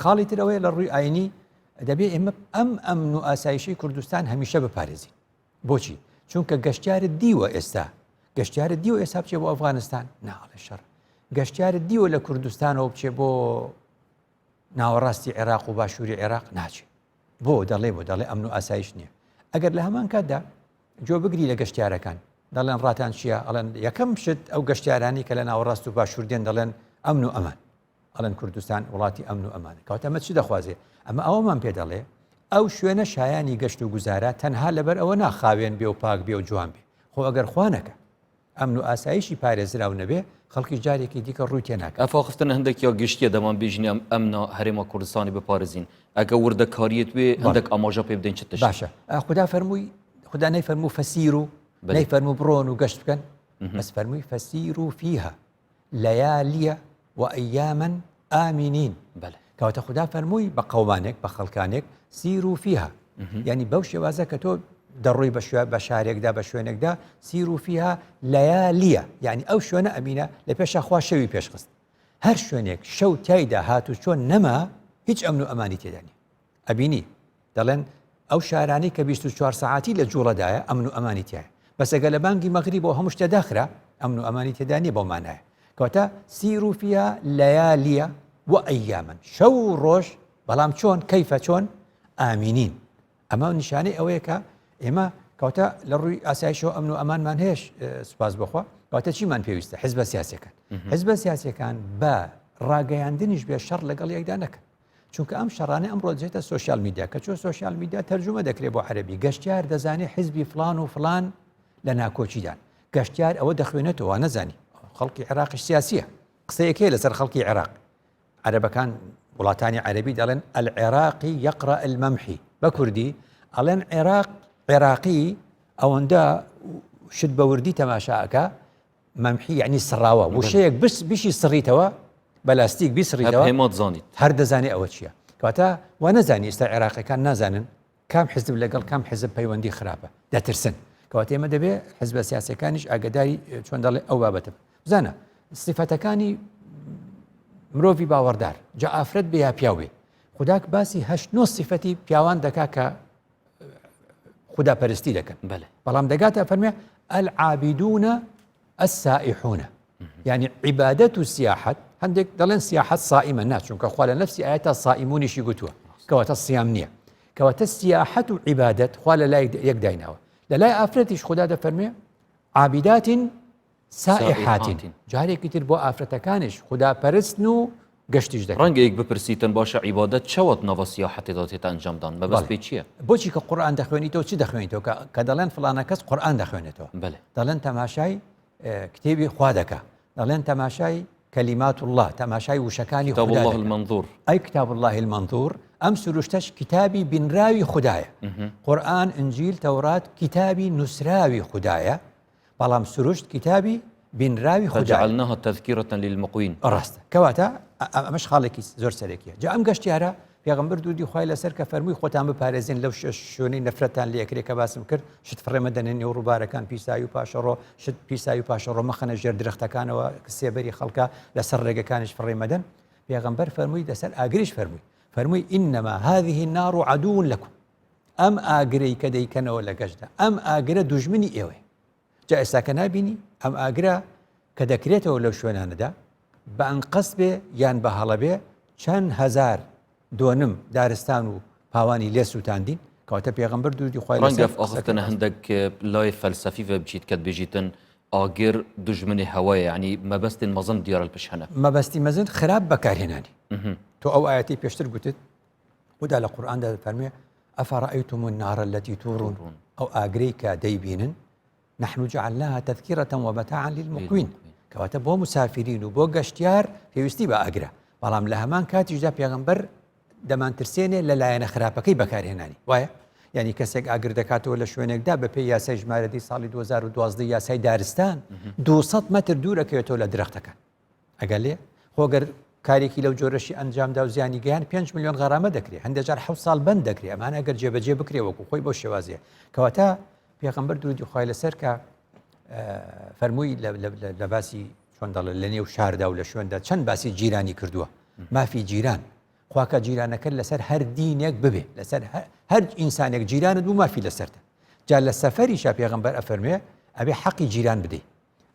Speaker 2: خاڵی ترەوەی لە ڕووی ئاینی دەبێت ئێمە ئەمن و ئاسایشی کوردستان هەمیشە بپارێزین بۆچی چونکە گەشتیارت دیوە ئێستا گەشتیارت دیوە ئێستا بچێ بۆ ئەفغانستان ناڵێ شەڕ گەشتیارت دیوە لە کوردستانەوە بچێ بۆ ناوەڕاستی عێراق و باشووری عێراق ناچێت بۆ دەڵێ ئەمن و ئاسایش نییە ئەگەر لە هەمان کاتدا جۆ بگری لە گەشتیارەکان دەڵێن ڕاتان چییە ئەڵێن یەکەم شت ئەو گەشتیارانی کە لە ناوەڕاست و باشووردێن دەڵێن ئەمن و ئەمان ئەڵێن کوردستان وڵاتی ئەمن و ئەمانە کەواتە ئەمە چی دەخوازێ ئەمە ئەوەمان پێ دەڵێ ئەو شوێنە شایانی گەشت و گوزارە تەنها لەبەر ئەوە ناخاوێن بێ و پاک بێ و جوان بێ خۆ ئەگەر خوانەکە ئەمن و ئاسایشی پارێزراو نەبێ خەڵکی جارێکی دیکە ڕووی تێناکە
Speaker 1: ئەفاقفتن هەندێک یا گشتیە دەمان بێژنی ئەمنا هەرێما کوردستانی بپارێزین ئەگە وردەکاریت وێ هەندێک ئاماژە پێ بدەین چ تشت
Speaker 2: باشە خدا فەرمووی خدا نەیفەرموو فەسیر و نەیفەرموو بڕۆن و گەشت بکەن بەس فەرمووی فەسیر و فیها لەیالیە و ئەیامن ئامینین کەواتە خدا فەرمووی بە قەومانێک بە خەڵکانێک سیر و فیها یعنی بەو شێوازە کە تۆ دەڕۆی بە شارێکدا بە شوێنێکدا سیر و فیها لەیالیە یعنی ئەو شوێنە ئەمینە لە پێشە خوا شەوی پێشخست هەر شوێنێک شەو تایدا هات و چۆن نەما هیچ ئەمن و ئەمانی تێدانی ئەبینی دەڵێن ئەو شارانی کە 24 ساعتی لە جوڵەدایە ئەمن و ئەمانی تایە بەس ئەگە لە بانگی مەغریب بۆ هەموو شتە داخرا ئەمن و ئەمانی تێدانی بۆ مانایە کەواتە سیر و فیها لەیالیە و ئەیامن شەو و ڕۆژ بەڵام چۆن کەیفە چۆن ئامینین ئەمە نیشانەی ئەوەیە کە ئێمە کەواتە لە ڕووی ئاسایشەوە ئەمن و ئەمانمان هەیەش سوپاس بخوا کەواتە چیمان پێویستە حیزبە سیاسیەکان حیزبە سیاسیەکان بە ڕاگەیاندنیش بێ شەڕ لەگەڵ یەکدا نەکەن چونکە ئەم شەڕانە ئەمڕۆ دێتە سوۆسیال میدیا کە چۆن سوۆسیال میدیا تەرجمە دەکرێت بۆ عەرەبی گەشتیار دەزانێت حیزبی فلان و فلان لە ناکۆچیدان گەشتیار ئەوە دەخوێنێتەوە نەزانی خەڵکی عێراقیش سیاسیە قسەیەکەیە لەسەر خەڵکی عێراق عەرەبەکان وڵاتانی عەرەبی دەڵێن العێراقی یەقرأ المەمحی بە کوردی ئەڵێن عێراقی ئەوەندە شت بە وردی تەماشاکە مەمحی یعنی سڕاوە وشەیەک بشی سڕیتەوە بەلاستیک بیسڕیتەوە
Speaker 1: زانیت
Speaker 2: هەر دەزانێت ئەوە چییە کەواتە وا نەزانی ئێستا عێراقیەکان نازانن کام حزب لەگەڵ کام حزب پەیوەندی خراپە دەترسن کەواتە ئێمە دەبێت حزبە سیاسەکانیش ئاگداری چۆن دەڵێ ئەو بابەتە بزانە سیفەتەکانی مرۆڤی باوەڕدار جا ئافرەت بێ یا پیاوێ خوداک باسی 8 سیفەتی پیاوان دەکا کە خدا پەرستی دەکەن بەڵام دەگاتە فەرمێ العابدون السائحون يعني عبادة السياحة هەندێک دەڵێن سیاحەت سائمە ناچونکە خوا لە نفسی ئاەتە سائمونیشی گوتووە کەواتە سیام نییە کەواتە سیاحەت و عیبادەت خوا لە لای یەک دایناوە لە لای ئافرەتیش خدا دەفەرمێ عابدات سائحات جارێکی تر بۆ ئافرەتەکانش خدا پەرستن و گەشتیش دەکەن
Speaker 1: ڕەنگەیەک بپرسیتن باشە عیبادەت چەوەت ناوە سیاحەتێدا تێتە ئەنجامدان مەبەست پێ چییە
Speaker 2: بۆچی کە قورئان دەخوێنیتەوە چی دەخوێنیتەوە کە دەڵێن فلانە کەس قورئان دەخوێنێتەوە دەڵێن تەماشای کتێبی خوا دەکا دەڵێن تەماشای كلمات الله تماشای وشەکانی
Speaker 1: كتاب الله المنظور
Speaker 2: أي كتاب الله المنظور أم سروشتش كتابي بنراوي خدايا قرآن إنجيل توراة كتابي نسراوي خدايا بلام سروشت كتابي بنراوي خدايا
Speaker 1: فجعلناها تذكرة للمقوين
Speaker 2: راست كواتا مش خالكي زور سريكيا جاء أم قشتيارا پێغەمبەر دوودی خوای لەسەر کە فەرمووی خۆتان بپارێزین لەو شوێنەی نەفرەتان لە یەکرێ کە باسم کرد شت فڕێمە دەنێنی و ڕووبارەکان پیسایی و پاشەڕۆ شت پیسایی و پاشەڕۆ مەخەنە ژێر درەختەکانەوە سێبەری خەڵکە لەسەر ڕێگەکانش فڕێمەدەن پێغەمبەر فەرمووی لەسەر ئاگریش فەرمووی ئینەما هذه النار عدو لكم ئەم ئاگرەی کە دەیکەنەوە لە گەشتدا ئەم ئاگرە دوژمنی ئێوەی جا ئێستا کە نابینی ئەم ئاگرە کە دەکرێتەوە لەو شوێنانەدا بە ئەنقەس بێ یان بە هەڵە بێ چەند هەزار دۆنم دارستان و پاوانی لێ سووتاندین کەواتە پێغەمبەر دوودی خوای
Speaker 1: ڕەنگە ئاخرتەنە هەندێک لای فەلسەفی بە بچیت کە بێژیتن آگر دژمنی هوای یعنی مەبەستین مەزن دیارە پشهنە
Speaker 2: مەبەستی مەزن خراپ بەکارهێنانی تۆ ئەو ئاەتی پێشتر گوتت ودا لە قورئاندا فەرمێ ئەفەڕەئەیتم النار التي تورون ئەو ئاگرەی کە دەیبینن نحن جعلناها تذكرة ومتاعا للمقوين کەواتە بۆ مسافرین و بۆ گەشتیار پێویستی بە ئاگرە بەڵام لە هەمان کاتیشدا پێغەمبەر دەمانترسێنێ لە لایەنە خراپەکەی بەکارهێنانی وایە یعنی کەسێک ئاگر دەکاتەوە لە شوێنێکدا بە پێی یاسای ژمارەی ساڵی 2012 یاسای دارستان 200 متر دوورەکەوێتەوە لە درەختەکە ئەگەر لێ خۆگەر کارێکی لەو جۆرەشی ئەنجامدا و زیانی گەیان 5 میلیۆن غەرامە دەکرێت هەندێک جار 7 ساڵ بند دەکرێت ئەمان ئەگەر جێبەجێ بکرێ وەکو خۆی بۆ شێوازیە کەواتە پێغەمبەر درودی خوای لەسەر کە فەرمووی لە باسی چۆن دەڵێ لە نێو شاردا و لە شوێندا چەند باسی جیرانی کردووە مافی جیران خواکە جیرانەکە لەسەر هەر دینێک ببێ لەسەر هەر ئینسانێک جیرانت بوو مافی لەسەرتە جا لە سەفەریشا پێغەمبەر ئەفەرمێ ئەبێ حەقی جیران بدەیت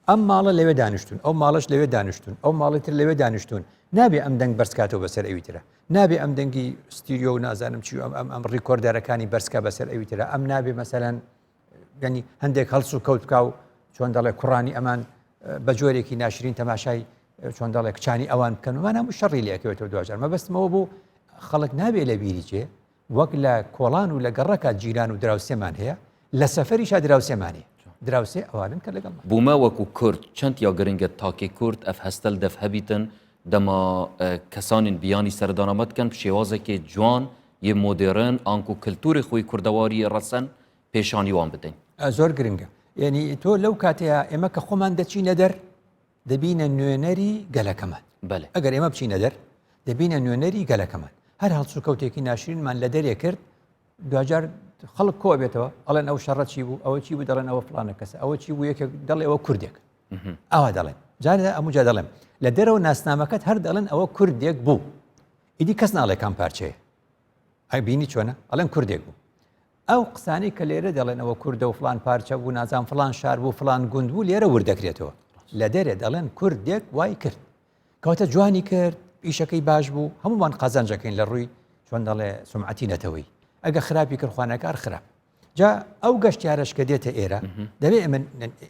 Speaker 2: ئەم ماڵە لەوێ دانیشتون ئەو ماڵش لەوێ دانیشتون ئەو ماڵی تر لەوێ دانیشتون نابێ ئەم دەنگ بەرزکاتەوە بەسەر ئەویترە نابێ ئەم دەنگی ستیریۆ و نازانم چی ئەم ڕیکۆردەرەکانی بەرزکە بەسەر ئەویترە ئەم نابێ مەسەلەن ینی هەندێک هەڵس و کەوت بکاو چۆن دەڵێ کوڕانی ئەمان بە جۆرێکی ناشرین تەماشای چۆن دەڵێ کچانی ئەوان بکەن ومان هەموو شەڕی لێکەوێتەوە دوجار مەبەستمەوە بوو خەڵک نابێ لە بیریچێ وەک لە کۆڵان و لە گەڕەکە جیران و دراوسێمان هەیە لە سەفەریشا دراوسێمانێ دراوسێ ئەوانن کە لەگەڵ
Speaker 1: بوومە وەکو کورد چەند یا گرنگە تاکێ کورد ئەف هەستەل دەف هەبیتن دەما کەسانین بیانی سەردانەمە بکەن شێوازێکی جوان یە مۆدێرن ئانکو کلتوری خۆی کوردەواری ڕەسەن پێشانی وان بدەین
Speaker 2: زۆر گرنگە یعنی تۆ لەو کاتەیە ئێمە کە خۆمان دەچینە دەر دەبینە نوێنەری گەلەکەمان
Speaker 1: بەێ
Speaker 2: ئەگەر ئێمە بچینە دەر دەبینە نوێنەری گەلەکەمان هەر هەڵسو کەوتێکی ناشرینمان لە دەرێ کرد دوجار خەڵک کۆ بێتەوە ئەڵێن ئەو شەڕە چی بوو ئەوە چی بوو دەڵێن ئەوە فلانە کەسە ئەوە چی بوو یەکێک دەڵێ ئەوە کوردێک ئەوە دەڵێن جارە ئەموجا دەڵێن لە دەرەوە ناسنامەکەت هەر دەڵێن ئەوە کوردێک بوو ئیدی کەس ناڵێ کام پارچەیە ئەی بینی چۆنە ئەڵێن کوردێک بوو ئەو قسانەی کە لێرە دەڵێن ئەوە کوردە و فلان پارچە بوو نازان فلان شار بوو فلان گوند بوو لێرە وردەکرێتەوە لە دەرێ دەڵێن کوردێک وای کرد کەواتە جوانی کرد ئیشەکەی باش بوو هەمومان قازانجەکەین لە ڕووی چۆن دەڵێ سومعەتی نەتەوەی ئەگە خراپی کرد خوانەکار خراپ جا ئەو گەشتیارەش کە دێتە ئێرە دەبێت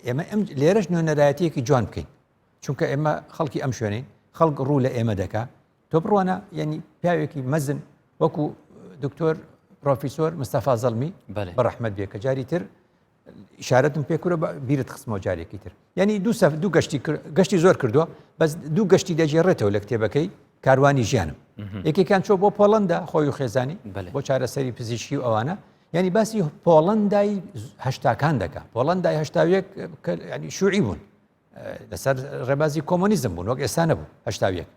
Speaker 2: ئێمە لێرەش نوێنەرایەتەیەکی جوان بکەین چونکە ئێمە خەڵکی ئەم شوێنین خەڵک ڕوو لە ئێمە دەکا تۆ بڕوانە یعنی پیاوێکی مەزن وەکو دکتۆر پرۆفیسۆر مستەفا زەڵمی بەڕەحمەت بێ کە جاری تر ئیشارەتم پێکورە بیرت خستمەوە جارێکی تر یعنی دوو گەشتی زۆر کردووە بەس دوو گەشتی دەجێڕێتەوە لە کتێبەکەی کاروانی ژیانم یەکێکان چۆ بۆ پۆڵەندا خۆی و خێزانی بۆ چارەسەری پزیشکی و ئەوانە ینی باسی پۆڵەندای هەشتاکان دەکا پۆڵەندای هەشتاویەک ینی شوعی بوون لەسەر ڕێبازی کۆمۆنیزم بوون وەک ئێستا نەبوو هەشتاویەک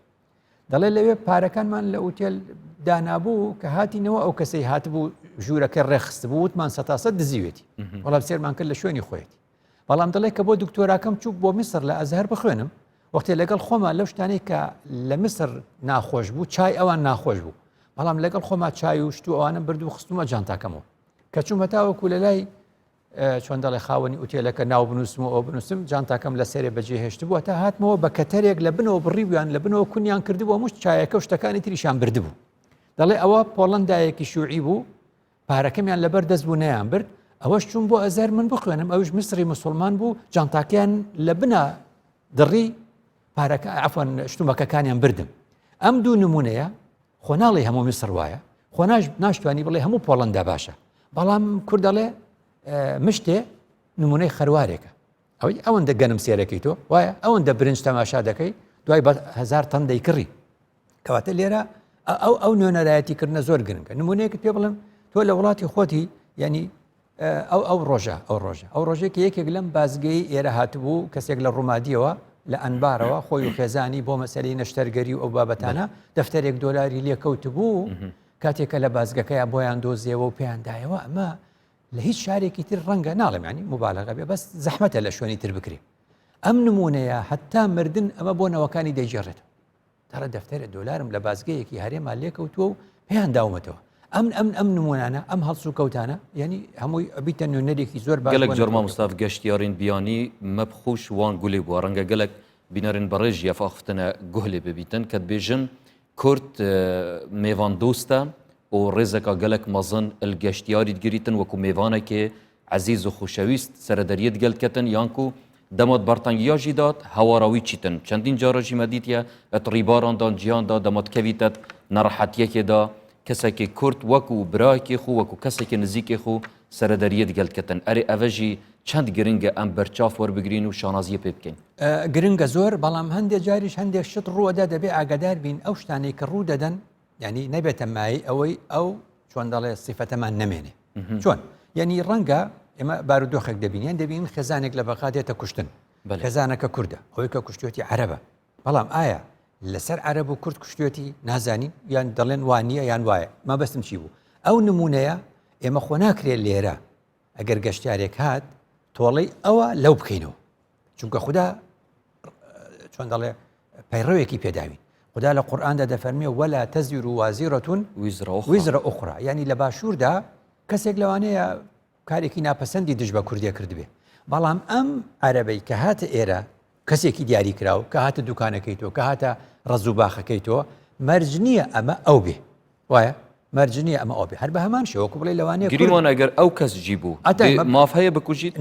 Speaker 2: دەڵێ لەوێ پارەکانمان لە ئوتێل دانابوو کە هاتینەوە ئەو کەسەی هاتبوو ژوورەکە ڕێخست بوو وتمان 100% دزیوێتی وەڵام سێرمان کرد لە شوێنی خۆیەتی بەڵام دەڵێ کە بۆ دکتۆراکەم چووک بۆ میسر لە ئەزهەر بخوێنم وەختێ لەگەڵ خۆمان لەو شتانەی کە لە میسر ناخۆش بوو چای ئەوان ناخۆش بوو بەڵام لەگەڵ خۆما چای و شت و ئەوانم بردو خستومە جانتاکەمەوە کە چوومە تاوەکو لە لای چۆن دەڵێ خاوەنی ئوتێلەکە ناو بنووسم و ئەو بنووسم جانتاکەم لە سێرێ بەجێ هێشت بووە تا هاتمەوە بە کەتەرێک لە بنەوە بڕیویان لە بنەوە کونیان کردبووە مشت چایەکە و شتەکانی تریشان بردبوو دەڵێ ئەوە پۆڵەندایەکی شوعی بوو پارەکەمیان لەبەر دەست بوو نەیان برد ئەوەش چوون بۆ ئەزەر من بخوێنم ئەوش میسری مسلمان بوو جانتاکیان لە بنا دڕی پارەکە عەفوەن شتومەکەکانیان بردم ئەم دوو نمونەیە خۆ ناڵێ هەموو میسر وایە خۆ ناشتوانی بڵێ هەموو پۆڵەندا باشە بەڵام کورد دەڵێ مشتێ نمونەی خەروارێکە ئەوەندە گەنم سێرەکەی تۆ وایە ئەوەندە برنج تەماشا دەکەی دوای بە 1000 تەن دەیکڕی کەواتە لێرە ئەو نوێنەرایەتیکردنە زۆر گرنگە نمونەیەکت پێ بڵم تۆ لە وڵاتی خۆتی ینی ئەو ڕۆژێکی یەکێک لەم بازگەی ئێرە هاتبوو کەسێک لە ڕوومادیەوە لە ئەنبارەوە خۆی و خێزانی بۆ مەسەلەی نەشتەرگەری و ئەو بابەتانە دەفتەرێک دۆلاری لێکەوت بوو کاتێکە لە بازگەکەیە بۆیان دۆزیەوە و پێیاندایەوە ئەمە لە هیچ شارێکی تر ڕەنگە ناڵێم ینی مبالغە بێ بەس زەحمەتە لە شوێنی تر بکرێ ئەم نمونەیە حتا مردن ئەمە بۆ نەوەکانی دەیجێڕێت دەڕە دەفتەرە دۆلارم لە بازگەیەکی هەرێمان لێکەوتووە و پێیان داومەتەوە ئەم نمونانە ئەم هەڵس و کەوتانە ینی هەمووی ئەبیتە نوێنەرێکی زۆر
Speaker 1: گەلک جەرما مستاف گەشتیارین بیانی مەبخوش وان گولی بووە ڕەنگە گەلک بینەرن بەڕێژ یافاختنە گوهلێ ببیتن کە بێژن کورد میوان دۆستە و ڕێزەکە گەلک مەزن گەشتیاری گریتن وەکو میوانێکێ عزیز و خوشەویست سەردەریت گەلکەتن یانکو دەمەت بەرتەنگیا ژی داد هەواڕەوی چیتن چەندین جارە ژی مەدیتە ئەت ڕیباراندا جیاندا دەمەتکەویتت نەڕەحەتیەکێدا کەسێکی کورد وەکو برایەکی خو وەکو کەسێکی نزیکی خو سەرەدەریەت گەلکەتن ئەرێ ئەڤەژی چەند گرنگە ئەم بەرچاف وەربگرین و شانازیە پێ بکەین
Speaker 2: گرنگە زۆر بەڵام هەندێک جاریش هەندێک شت ڕووەدا دەبێ ئاگادار بین ئەو شتانەی کە ڕوو دەدەن ینی نەبێتە مای ئەوەی ئەو چۆن دەڵێ سیفەتەمان نەمێنێ چۆن یعنی ڕەنگە ئێمە بارودۆخێک دەبینیان دەبین خێزانێک لە بەقا دێتە کوشتن خێزانەکە کووردە ئەوەی کە کوشتێتی عەرەبە بەڵام ئایا لەسەر عەرەب و کورد کوشتێتی نازانین یان دەڵێن وانە یان وایە ما بەستم چی بوو ئەو نمونەیە ئێمە خۆ ناکرێت لێرە ئەگەر گەشتارێک هات تۆڵەی ئەوە لەو بکەینەوە چونکە خوددا چۆن دەڵێ پەیڕەوێکی پێداوین خوددا لە قورئاندا دەفەرمێ وەلا تەزیر و وازیرەتون ویزرە ئوخرا یعنی لە باشووردا کەسێک لەوانەیە کارێکی ناپەسەندی دژ بە کوردیە کردبێ بەڵام ئەم عەرەبەی کە هاتە ئێرە کەسێکی دیاری کراوە کە هاتە دوکانەکەی تۆ کە هاتە ڕەز و باخەکەی تۆ مەرج نییە ئەمە ئەو بێ وایە مەرج نییە ئەمە ئەو بێ هەر بە هەمان شێوەکو بڵێ لەوانەیە
Speaker 1: گریمان ئەگەر ئەو کەس جی بوو ماف هەیە بکوژیت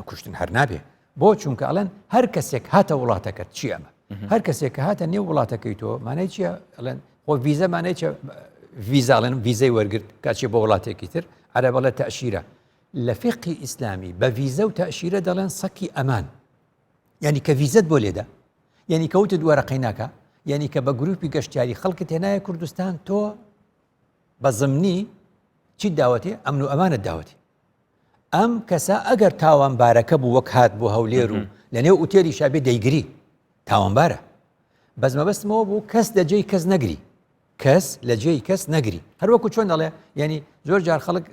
Speaker 2: کوشتن هەر نابێ بۆ چونکە ئەڵەن هەر کەسێک هاتە وڵاتەکەت چی ئەمە هەر کەسێک کە هاتە نێو وڵاتەکەی تۆ مانای چیە ئەڵێن خۆ ڤیزە مانای چە ڤیزاڵێن ڤیزەی وەرگرت کاچێ بۆ وڵاتێکی تر عەرەب بەڵێ تەشیرە لە فقی ئیسلامی بە ڤیزە و تەشیرە دەڵێن سەکی ئەمان یعنی کە ڤیزەت بۆ لێدە یعنی کەوتت وەرەقەی ناکە یعنی کە بە گروپی گەشتیاری خەڵکت هێنایە کوردستان تۆ بە زمنی چی داوەتێ ئەمن و ئەمانت داوەتی ئەم کەسە ئەگەر تاوانبارەکە بوو وەک هات بۆ هەولێر و لە نێو ئوتێلی شابێ دەیگری تاوانبارە بەس مەبەستمەوە بوو کەس لەجێی کەس نەگری کەس لە جێی کەس نەگری هەروەکو چۆن دەڵێ ینی زۆر جار خەڵک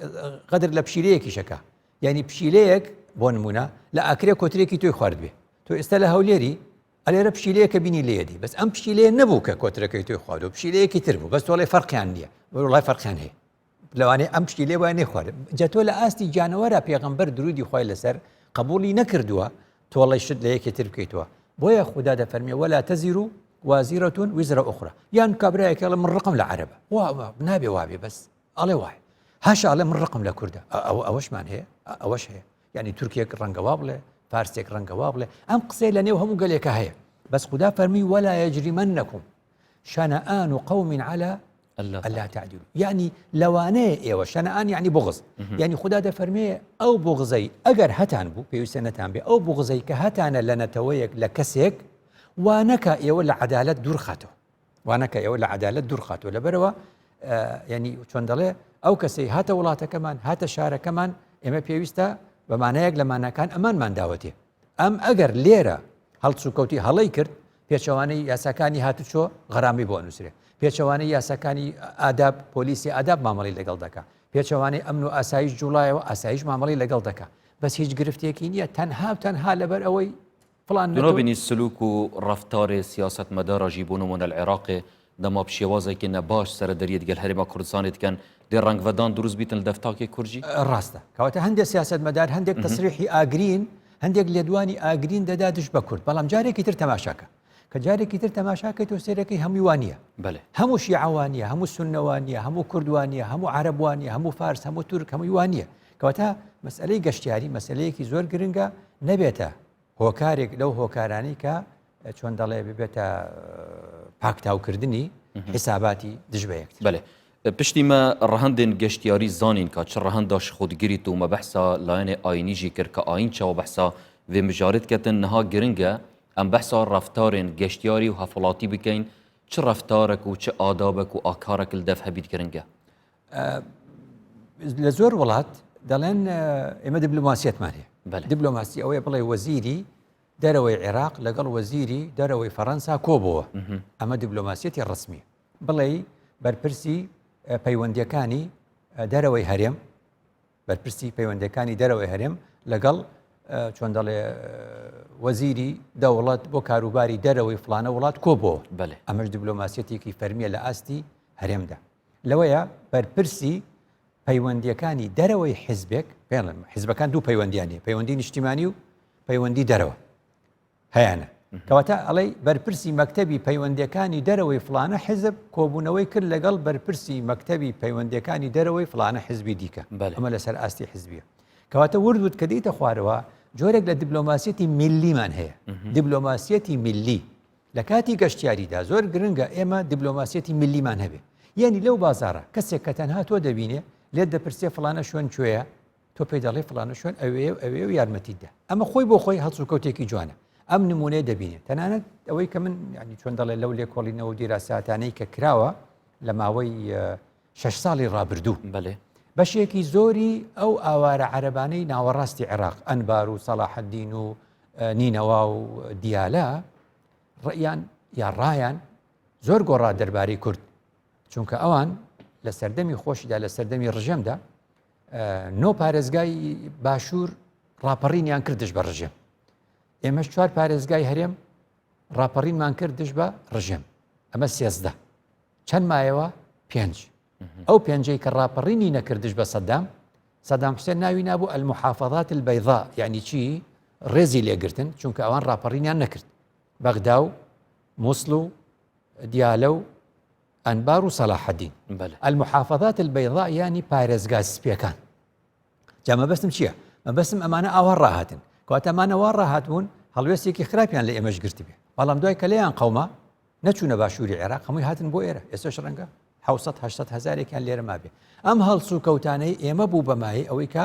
Speaker 2: قەدر لە پشیلەیەکی شەکە ینی پشیلەیەک بۆ نمونە لە ئاکرێ کۆترێکی تۆی خوارد بێ تۆ ئێستا لە هەولێری ئەلێرە پشیلەیەکە بینی لێدی بەس ئەم پشیلەیە نەبوو کە کۆترەکەی تۆی خوارد و پشیلەیەکی تر بوو بەس تۆڵی فەرقیان نییە وڵای فەرقیان هەیە لەوانەیە ئەم پشیلێ وای نێخوارد جا تۆ لە ئاستی جانەوەرە پێغەمبەر درودی خوای لەسەر قبولی نەکردووە تۆڵی شت لە یەکی تر بکەیتەوە بۆیە خوددا دەفەرمێ وەلا تەزیر و وازیرەتون ویزرە ئوخرا یان کابراایەکە لە من ڕقم لە عەرەبە نابێ وابێ بەس ئەڵێ وایە هاشا ئەڵێ من ڕقم لە کووردە ئەوەشمان هەیە ئەوەش هەیە یعنی تورکێک ڕەنگەوا بڵێ فارسێک ڕەنگەوا بڵێ ئەم قسەی لە نێو هەموو گەلێکە هەیە بەس خوددا فەرمی وەلا یەجریمەنەکم شەنەئان قەوم عەلا ئەلا تعدیلوا یعنی لەوانەیە ئێوە شەنەئان یعنی بغض یعنی خوددا دەفەرمێ ئەو بغزەی ئەگەر هەتان بوو پێویستە نەتان بێ ئەو بغزەی کە هەتانە لە نەتەوەیەک لە کەسێک وانەکە ئێوە لە عەدالەت دوورخاتەوە وانەکە ئێوە لە عەدالەت دوورخاتەوە لەبەرەوە ینی چۆن دەڵێ ئەو کەسەی هاتە وڵاتەکەمان هاتە شارەکەمان ئێمە پێویستە بە مانایەک لە ماناکان ئەمانمان داوەتێ ئەم ئەگەر لێرە هەڵسوکەوتی هەڵەی کرد پێچەوانەی یاساکانی هاتوچۆ غەرامی بۆ ئەنووسرێ پێچەوانەی یاساکانی ئاداب پۆلیسی ئاداب مامەڵی لەگەڵ دەکات پێچەوانەی ئەمن و ئاسایش جوڵایەوە ئاسایش مامەڵی لەگەڵ دەکات بەس هیچ گرفتێکی نییە تەنها و تەنها لەبەر ئەوەی
Speaker 1: نبینی سلوک و ڕفتار سیاستمەدارە ژیبوونمونە العێراقێ دەما پشێوازێکی نەباش سەرەدەریەت گەل هەرێما کوردستانێت کەن دێ ڕەنگڤەدان دروست بیتن لە دەفتاکی کورجی
Speaker 2: ڕاستە کەواتە هەندێک سیاستمەدار هەندێک تەسریحی ئاگرین هەندێک لێدوانی ئاگرین دەدا دش بە کورد بەڵام جارێکی تر تەماشاکە کە جارێکی تر تەماشاکەیت و سێرەکەی هەمووی وانە هەموو شیعوانە هەموو سنەوانە هەموو کوردوانە هەموو عەرەبوانە هەموو فارس هەموو تورک هەمووی وانە کەواتە مەسئلەی گەشتیاری مەسئلەیەکی زۆر گرنگە نەبێتە هۆکارێک لەو هۆکارانی کە چۆن دەڵێ ببێتە پاکتاوکردنی حساباتی دژبەیەک
Speaker 1: بەێ پشتیمە ڕەهەندێن گەشتیاری زانین کە چ ڕەهەنداش خودگیریت و مەبەحسا لایەنێ ئاینیژی کرد کە ئاین چاوە بەحسا وێ مژارێت کەتن نەها گرنگە ئەم بەحسا ڕفتارێن گەشتیاری و هەفڵاتی بکەین چ ڕفتارێک و چ ئادابێک و ئاکارێک لە دەف هەبیت گرنگە
Speaker 2: لە زۆر وڵات دەڵێن ئێمە دیبلۆماسیەتمان هەیە دیبلۆماسی ئەوەیە بڵێ وەزیری دەرەوەی عێراق لەگەڵ وەزیری دەرەوەی فەڕەنسا کۆبەوە ئەمە دیبلۆماسیەتی ڕسمی بڵێ بەرپرسی پەیوەندیەکانی دەرەوەی هەرێم بەرپرسی پەیوەندەکانی دەرەوەی هەرێم لەگەڵ چۆن دەڵێ وەزیری دەوڵەت بۆ کاروباری دەرەوەی فلانە وڵات کۆبەوە ئەمەش دیبلۆماسیەتێکی فەرمیە لە ئاستی هەرێمدا لەوەیە بەرپرسی پەیوەندیەکانی دەرەوەی حیزبێک پێڵێن حیزبەکان دوو پەیوەندیانێ پەیوەندی نیشتیمانی و پەیوەندی دەرەوە هەیەە کەواتە ئەڵێ بەرپرسی مەکتەبی پەیوەندیەکانی دەرەوەی فلانە حیزب کۆبوونەوەی کرد لەگەڵ بەرپرسی مەکتەبی پەیوەندیەکانی دەرەوەی فلانە حیزبی دیکە ئەمە لەسەر ئاستی حیزبیە کەواتە وردوت کە دیتە خوارەوە جۆرێک لە دیبلۆماسیەتی میلیمان هەیە دیبلۆماسیەتی میلی لە کاتی گەشتیاریدا زۆر گرنگە ئێمە دیبلۆماسیەتی میلیمان هەبێ یعنی لەو بازارە کەسێک کە تەنها تۆ دەبینێ لێت دەپرسێ فلانە شوێن کوێیە تۆ پێی دەڵێ فلانە شوێن ئەوێ و یارمەتیدا ئەمە خۆی بۆ خۆی هەڵسو کەوتێکی جوانە ئەم نمونەیە دەبینێت تەنانەت ئەوەی کە من ینی چۆن دەڵێ لەو لێکۆڵینەوە و دیراساتانەی کە کراوە لە ماوەی 6 ساڵی ڕابردوو بەشێکی زۆری ئەو ئاوارە عەرەبانەی ناوەڕاستی عێراق ئەنبار و سەلاحەدین و نینەوا و دیالە ڕەیان یا ڕایان زۆر گۆڕا دەربارەی کورد چونکە ئەوان لە سەردەمی خۆشیدا لە سەردەمی ڕژەمدا نۆ پارێزگای باشوور ڕاپەڕینیان کردش بە ڕژێم ئێمەش 4 پارێزگای هەرێم ڕاپەڕینمان کردش بە ڕژێم ئەمە 13 چەند مایەوە 5 ئەو پێنجەی کە ڕاپەڕینی نەکردش بە سەدام حوسێن ناوی نابوو المحافظات البەیضاء یعنی چی ڕێزی لێگرتن چونکە ئەوان ڕاپەڕینیان نەکرد بەغدا و مووسڵ و دیالە و ئەنبار و سەلاحەدین المحافظات البەیضاء یعنی پارێزگا سپیەکان جا مەبەستم چییە؟ مەبەستم ئەمانە ئاوا ڕاهاتن کەواتە ئەمانەوا ڕاهاتبوون هەڵوێستێکی خراپیان لە ئێمەش گرتی بێ بەڵام دوای کە لەیان قەوما نەچوونە باشووری عێراق هەمووی هاتن بۆ ئێرە ئێستاش ڕەنگە 700 هەزارێکیان لێرە مابێ ئەم هەڵسو کەوتانەی ئێمە بوو بەمایی ئەوەی کە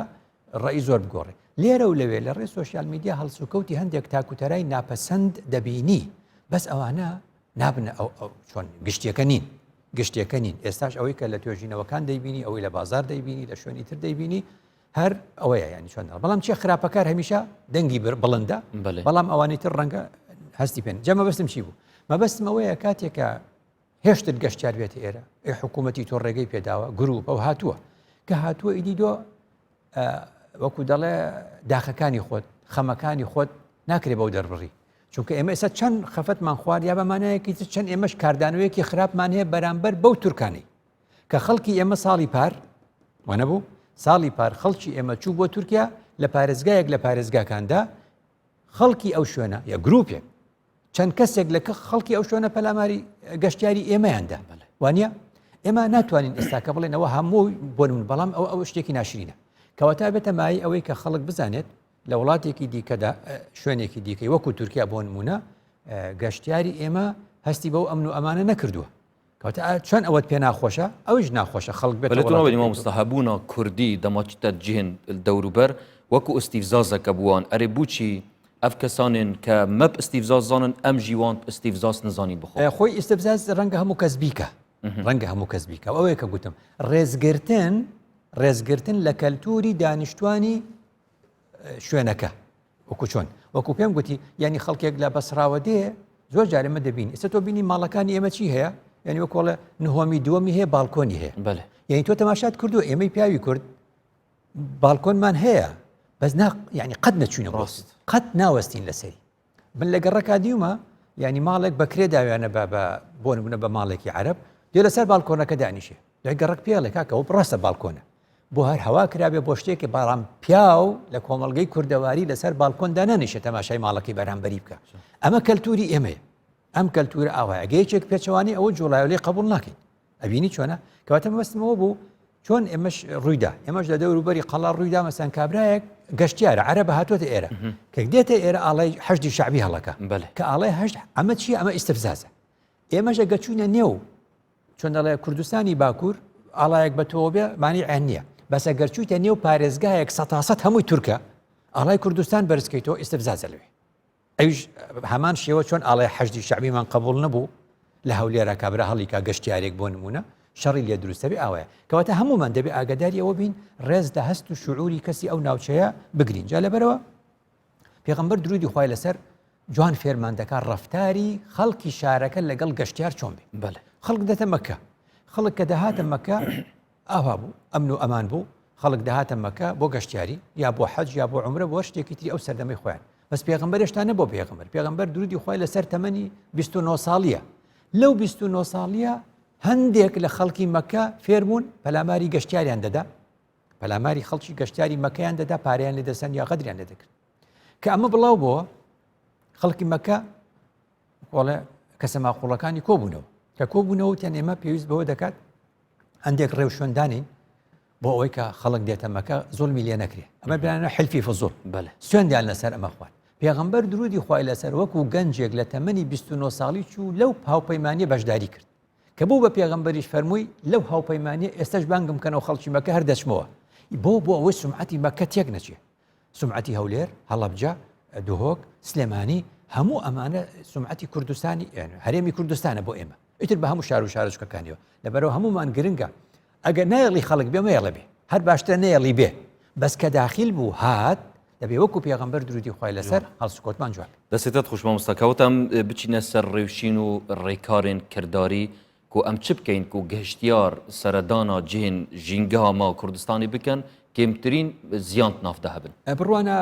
Speaker 2: ڕێی زۆر بگۆڕێ لێرە و لەوێ لە ڕێ سۆشیال میدیا هەڵسو کەوتی هەندێک تاکوتەرای ناپەسەند دەبینی بەس ئەوانە نابنە ئەو چۆن گشتیەکە نین ئێستاش ئەوەی کە لە توێژینەوەکان دەیبینی ئەوەی لە بازار دەیبینی لە شوێنی تر دەیبینی هەر ئەوەیە ینی چۆن بەڵام چی خراپەکار هەمیشە دەنگی بڵندە بەڵام ئەوانی تر ڕەنگە هەستی پێن جەمە بەستم چی بوو مەبەستم ئەوەیە کاتێکە هێشتت گەشتیار بێتە ئێرە حکوومەتی تۆ ڕێگەی پێداوە گروپ ئەو هاتووە کە هاتووە ئیدی دۆ وەکو دەڵێ داخەکانی خۆت خەمەکانی خۆت ناکرێ بەو دەربڕی چونکە ئێمە ئێستا چەند خەفەتمان خوارد یا بەمانایەکی چەند ئێمەش کاردانەوەیەکی خراپمان هەیە بەرامبەر بەو تورکانی کە خەڵکی ئێمە ساڵی پار وەنەبوو ساڵی پار خەڵکی ئێمە چوو بۆ تورکیا لە پارێزگایەک لە پارێزگاکاندا خەڵکی ئەو شوێنە یا گروپێک چەند کەسێک لە خەڵکی ئەو شوێنە پەلاماری گەشتیاری ئێمەیاندا وانە ئێمە ناتوانین ئێستاکە بڵێنەوە هەموو بۆ من بەڵام ئەو شتێکی ناشرینە کەواتە بێتە مای ئەوەی کە خەڵک بزانێت لە وڵاتێکی دیکەدا شوێنێکی دیکەی وەکو تورکیا بۆ نمونە گەشتیاری ئێمە هەستی بەو ئەمن و ئەمانە نەکردووە کەواتە چۆن ئەوەت پێ ناخۆشە ئەوش ناخۆشە خەڵک
Speaker 1: بێتەوە مستەهبوونە کوردی دەماچتە جێن دەوروبەر وەکو ئستیڤزازەکە بووان ئەرێ بووچی ئەف کەسانن کە مەب ئستیڤزاز زانن ئەم ژیوان ئستیڤزاز نزانی بخۆ
Speaker 2: خۆی ئستیڤزاز ڕەنگە هەموو کەس بیکە ڕەنگە هەموو کەس بیکە ئەوەیە کە گوتم ڕێزگرتن لە کەلتوری دانیشتوانی شوێنەکە وەکو چۆن وەکو پێم گوتی ینی خەڵکێک لە بەسراوە دێ زۆر جارێمە دەبین ئێستا تۆ بینی ماڵەکانی ئێمە چی هەیە ینی وەکۆڵە نهۆمی دووەمی هەیە باڵکۆنی هەیە یعنی تۆ تەماشات کردو ئێمەی پیاوی کورد باڵکۆنمان هەیە بەس ینی قەت نەچوونە ڕاست قەت ناوەستین لەسەری من لە گەڕەکە دیومە ینی ماڵێک بەکرێ داویانە بۆ نمونە بە ماڵێکی عەرەب دێ لەسەر باڵکۆنەکە دانیشێ دوای گەڕک پێڵێ کاکە ئەو ڕاستە باڵکۆنە بۆ هەر هەوا کرابێ بۆ شتێکی بەڵام پیاو لە کۆمەڵگەی کوردەواری لەسەر باڵکۆندا نانیشێت تەماشای ماڵەکەی بەرامبەری بکە ئەمە کەلتوری ئێمەیە ئەم کەلتورە ئاوایە گەیەکێک پێچەوانی ئەوە جوڵایۆلەی قبول ناکەین ئەبینی چۆنە کەواتە مەبەستمەوە بوو چۆن ئێمەش ڕوویدا ئێمەش لە دەوروبەری قەڵا ڕوویدا مەسەن کابرایەک گەشتیارە عەرەبە هاتوۆتە ئێرە کە دێتە ئێرە ئاڵای حەشتی شەعبی هەڵەکە کە ئاڵای هەشت ئەمە چیە ئەمە ئیستیڤزازە ئێمەش گەچوونە نێو چۆن دەڵێ کوردستانی باکوور ئاڵایەک بە تۆ بێ معنی عین نییە بەسە گەرچوویتە نێو پارێزگایەک سەتاسەد هەمووی تورکە ئاڵای کوردستان بەرزکەیتەوە ئیستیڤزازە لەوێ ئەوش هەمان شێوە چۆن ئاڵای حەشتی شەعبیمان قبول نەبوو لە هەولێرە کابرا هەڵیکا گەشتیارێک بۆ نمونە شەڕی لێ دروستە بێ ئاوایە کەواتە هەمومان دەبێ ئاگاداری ئەوە بین ڕێز لە هەست و شعوری کەسی ئەو ناوچەیە بگرین جا لەبەرەوە پێغەمبەر درودی خوای لەسەر جوان فێرمان دەکات ڕەفتاری خەڵکی شارەکە لەگەڵ گەشتیار چۆن بێ خەڵک دەتە مەکە خەڵک کە دەهاتە مەکە ئاوا بوو ئەمن و ئەمان بوو خەڵک دەهاتە مەکە بۆ گەشتیاری یا بۆ حەج یا بۆ عومرە بۆ شتێکی تری ئەو سەردەمەی خۆیان بەس پێغەمبەر هێشتا نەبۆ پێغەمبەر درودی خوای لەسەر تەمەنی 29 ساڵیە لەو 29 ساڵیە هەندێک لە خەڵکی مەکە فێربوون پەلاماری گەشتیاریان دەدا پەلاماری خەڵکی گەشتیاری مەکەیان دەدا پارەیان لێ دەسەن یا غەدریان لێ دەکرد کە ئەمە بڵاو بووە خەڵکی مەکە وڵێ کەسە ماقوڵەکانی کۆبوونەوە کە کۆبوونەوە تیان ئێمە پێویست بەوە دەکات هەندێک ڕێو شوێندانین بۆ ئەوەی کە خەڵک دێتە مەکە زۆڵمی لێ نەکرێ ئەمە بلانە حلفی فزول
Speaker 1: بەڵێ
Speaker 2: سوێندیان لەسەر ئەمە خوارد پێغەمبەر درودی خوای لەسەر وەکو گەنجێک لە تەمەنی 29 ساڵی چوو لەو هاوپەیمانیە بەشداری کرد کە بوو بە پێغەمبەریش فەرمووی لەو هاوپەیمانیە ئێستش بانگم کەنەوە خەڵکی مەکە هەر دەچمەوە بۆ ئەوەی سومعەتی مەکە تێک نەچێ سومعەتی هەولێر هەڵەبجە دهۆک سلێمانی هەموو ئەمانە سومعەتی کوردستانی هەرێمی کوردستانە بۆ ئێمە ئیتر بە هەموو شار و شارچکەکانیەوە لەبەرەوە هەمومان گرنگە ئەگەر نایڵی خەڵک بێ مەیڵە بێ هەر باشتر نەیڵی بێ بەس کە داخیل بوو هات دەبێ وەکو پێغەمبەر درودی خوای لەسەر هەڵسوکۆتمان جوان
Speaker 1: دەستێتت خوش مامۆستاکەوتم بچینە سەر ڕێوشین و ڕێکارێن کردداری و ئەم چ بکەین و گەشتیار سەردانا جێن ژینگەها ما کوردستانی بکەن کێمترین زیانت نافدە هەبن
Speaker 2: بڕوانە